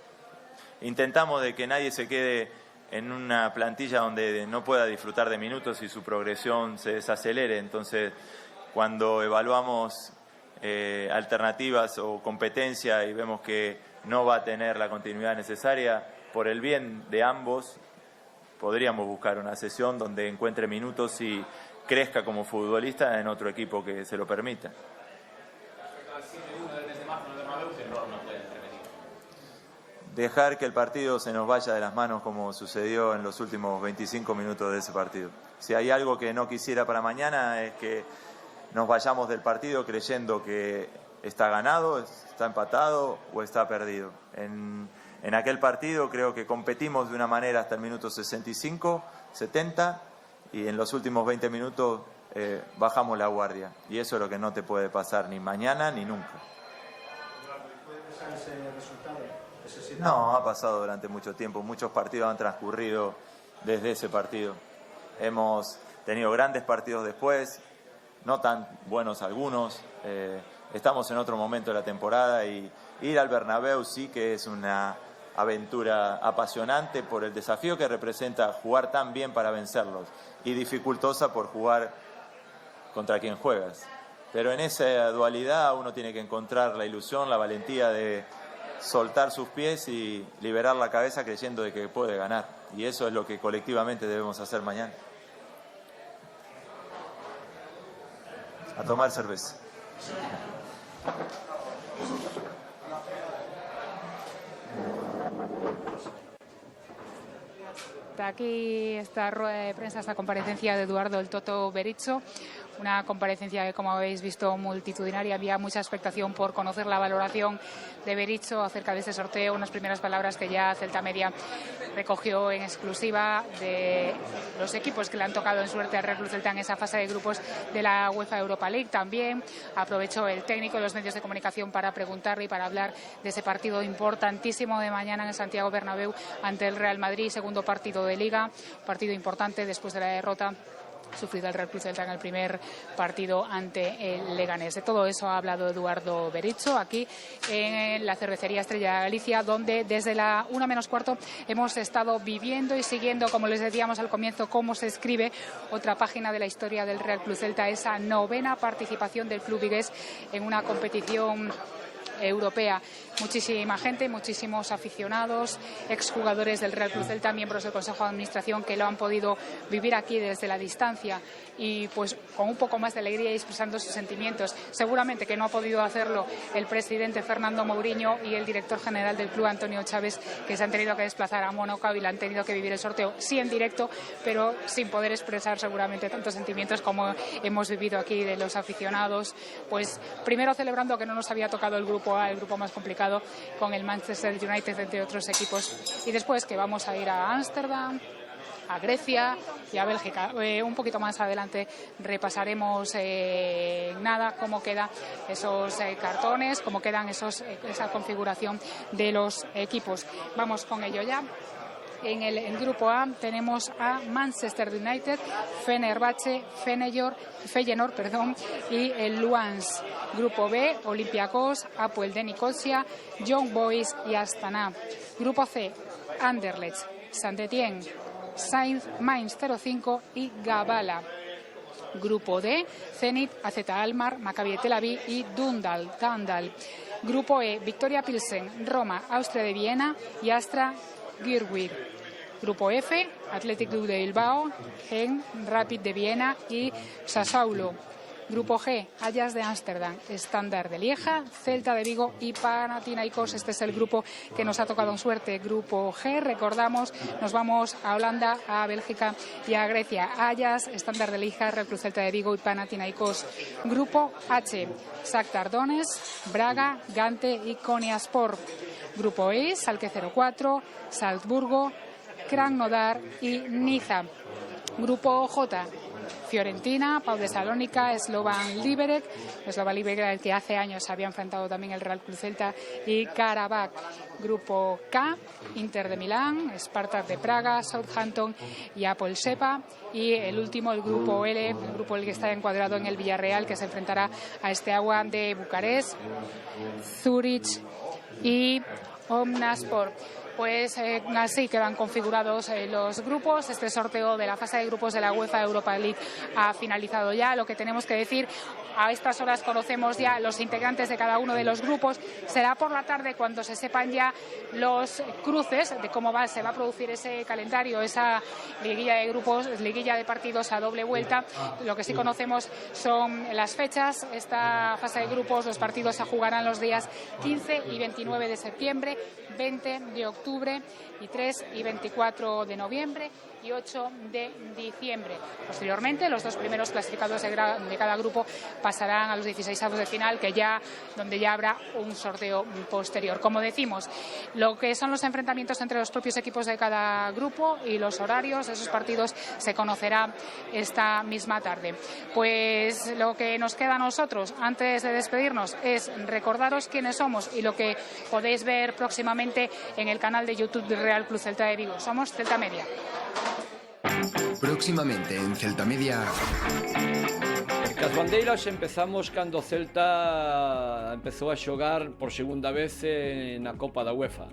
Intentamos de que nadie se quede en una plantilla donde no pueda disfrutar de minutos y su progresión se desacelere. Entonces, cuando evaluamos alternativas o competencia y vemos que no va a tener la continuidad necesaria, por el bien de ambos, podríamos buscar una sesión donde encuentre minutos y crezca como futbolista en otro equipo que se lo permita. Dejar que el partido se nos vaya de las manos como sucedió en los últimos 25 minutos de ese partido. Si hay algo que no quisiera para mañana es que nos vayamos del partido creyendo que está ganado, está empatado o está perdido. En aquel partido creo que competimos de una manera hasta el minuto 65, 70 y en los últimos 20 minutos bajamos la guardia. Y eso es lo que no te puede pasar ni mañana ni nunca. No, ha pasado durante mucho tiempo. Muchos partidos han transcurrido desde ese partido. Hemos tenido grandes partidos después, no tan buenos algunos, estamos en otro momento de la temporada y ir al Bernabéu sí que es una aventura apasionante por el desafío que representa jugar tan bien para vencerlos y dificultosa por jugar contra quien juegas. Pero en esa dualidad uno tiene que encontrar la ilusión, la valentía de soltar sus pies y liberar la cabeza creyendo de que puede ganar. Y eso es lo que colectivamente debemos hacer mañana. A tomar cerveza. Aquí esta rueda de prensa, esta comparecencia de Eduardo El Toto Berizzo, una comparecencia que, como habéis visto, multitudinaria. Había mucha expectación por conocer la valoración de Berizzo acerca de este sorteo, unas primeras palabras que ya Celta Media recogió en exclusiva de los equipos que le han tocado en suerte al Real Club Celta en esa fase de grupos de la UEFA Europa League. También aprovechó el técnico de los medios de comunicación para preguntarle y para hablar de ese partido importantísimo de mañana en el Santiago Bernabéu ante el Real Madrid, segundo partido de Liga, partido importante después de la derrota sufrido el Real Club Celta en el primer partido ante el Leganés. De todo eso ha hablado Eduardo Berizzo aquí en la cervecería Estrella Galicia, donde desde la 1 menos cuarto hemos estado viviendo y siguiendo, como les decíamos al comienzo, cómo se escribe otra página de la historia del Real Club Celta, esa 9ª participación del club vigués en una competición europea. Muchísima gente, muchísimos aficionados, exjugadores del Real Club Celta, miembros del Consejo de Administración que lo han podido vivir aquí desde la distancia y pues con un poco más de alegría y expresando sus sentimientos. Seguramente que no ha podido hacerlo el presidente Fernando Mourinho y el director general del club Antonio Chávez, que se han tenido que desplazar a Mónaco y le han tenido que vivir el sorteo sí en directo, pero sin poder expresar seguramente tantos sentimientos como hemos vivido aquí de los aficionados. Pues primero celebrando que no nos había tocado el grupo A, el grupo más complicado, con el Manchester United entre otros equipos, y después que vamos a ir a Ámsterdam, a Grecia y a Bélgica. Un poquito más adelante repasaremos cómo quedan esos cartones, cómo quedan esa configuración de los equipos. Vamos con ello ya. En el grupo A tenemos a Manchester United, Fenerbahce, Feyenoord y el Luhansk. Grupo B, Olympiacos, Apoel de Nicosia, Young Boys y Astana. Grupo C, Anderlecht, Saint-Étienne, Mainz 05 y Gabala. Grupo D, Zenit, AZ Alkmaar, Maccabi Tel Aviv y Dundal. Grupo E, Victoria Pilsen, Roma, Austria de Viena y Astra Girwir. Grupo F, Athletic Club de Bilbao, Genk, Rapid de Viena y Sassuolo. Grupo G, Ajax de Ámsterdam, Standard de Lieja, Celta de Vigo y Panathinaikos. Este es el grupo que nos ha tocado en suerte. Grupo G, recordamos, nos vamos a Holanda, a Bélgica y a Grecia. Ajax, Standard de Lieja, Real Club Celta de Vigo y Panathinaikos. Grupo H, Shakhtar Donetsk, Braga, Gante y Konyaspor. Grupo E, Schalke 04, Salzburgo, Krasnodar y Niza. Grupo J, Fiorentina, Pau de Salónica, Slovan Liberec, el que hace años había enfrentado también el Real Club Celta, y Karabakh. Grupo K, Inter de Milán, Spartak de Praga, Southampton y Apol Sepa. Y el último, el grupo L, el grupo L que está encuadrado en el Villarreal, que se enfrentará a Steaua de Bucarest, Zurich y Omnaspor. Pues así quedan configurados los grupos. Este sorteo de la fase de grupos de la UEFA Europa League ha finalizado ya. Lo que tenemos que decir, a estas horas conocemos ya los integrantes de cada uno de los grupos. Será por la tarde cuando se sepan ya los cruces de cómo se va a producir ese calendario, esa liguilla de grupos, liguilla de partidos a doble vuelta. Lo que sí conocemos son las fechas. Esta fase de grupos, los partidos se jugarán los días 15 y 29 de septiembre, 20 de octubre y 3 y 24 de noviembre y 8 de diciembre. Posteriormente, los dos primeros clasificados de cada grupo pasarán a los 16avos de final, donde ya habrá un sorteo posterior. Como decimos, lo que son los enfrentamientos entre los propios equipos de cada grupo y los horarios de esos partidos se conocerá esta misma tarde. Pues lo que nos queda a nosotros, antes de despedirnos, es recordaros quiénes somos y lo que podéis ver próximamente en el canal de YouTube del Real Club Celta de Vigo. Somos Celta Media. Próximamente en Celta Media. As bandeiras empezamos cando o Celta empezou a xogar por segunda vez na Copa da UEFA.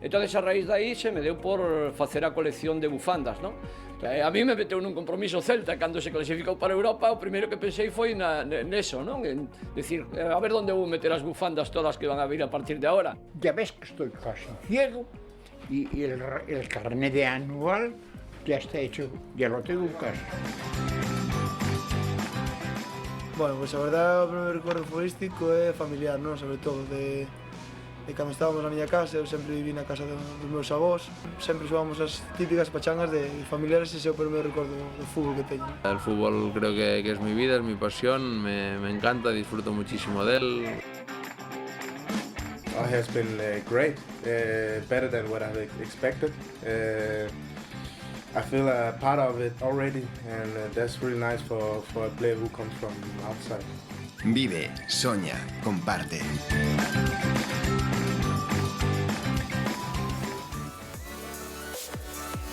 Entón, a raíz de aí, se me deu por facer a colección de bufandas, non? A mí me meteu nun compromiso Celta cando se clasificou para Europa. O primeiro que pensei foi neso, non? En decir, a ver onde vou meter as bufandas todas que van a vir a partir de ahora. Ya ves que estoy casi ciego y el carnet de anual ya está hecho, ya lo tengo en casa. Bueno, pues a verdade o primeiro recordo futbolístico é familiar, non? Sobre todo de cando estábamos na miña casa, eu sempre viví na casa dos meus avós, sempre xogábamos as típicas pachangas de familiares, ese é o primeiro recordo do fútbol que teño. El fútbol creo que es mi vida, es mi pasión, me encanta, disfruto muchísimo de él. It has been great, better than what I've expected. I feel a part of it already, and that's really nice for a player who comes from outside. Vive, soña, comparte.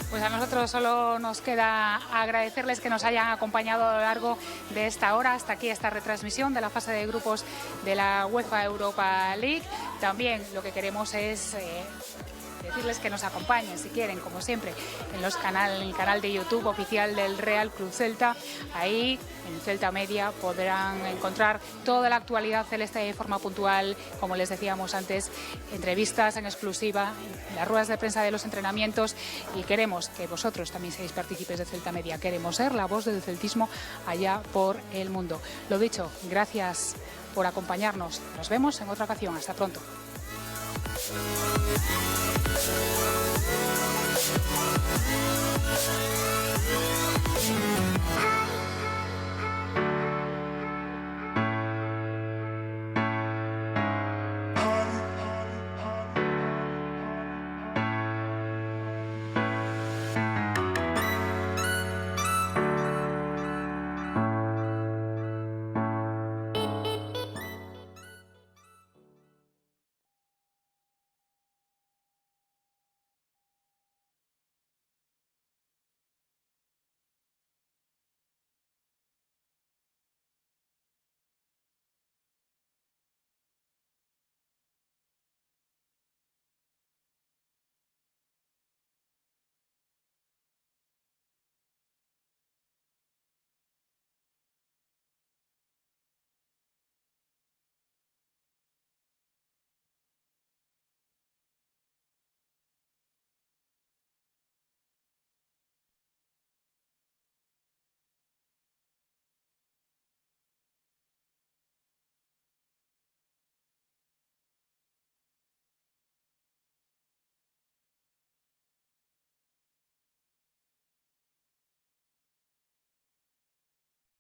Pues a nosotros solo nos queda agradecerles que nos hayan acompañado a lo largo de esta hora, hasta aquí esta retransmisión de la fase de grupos de la UEFA Europa League. También lo que queremos es decirles que nos acompañen, si quieren, como siempre, en el canal de YouTube oficial del Real Club Celta. Ahí, en Celta Media, podrán encontrar toda la actualidad celeste de forma puntual, como les decíamos antes, entrevistas en exclusiva, las ruedas de prensa de los entrenamientos, y queremos que vosotros también seáis partícipes de Celta Media. Queremos ser la voz del celtismo allá por el mundo. Lo dicho, gracias por acompañarnos. Nos vemos en otra ocasión. Hasta pronto. Hi.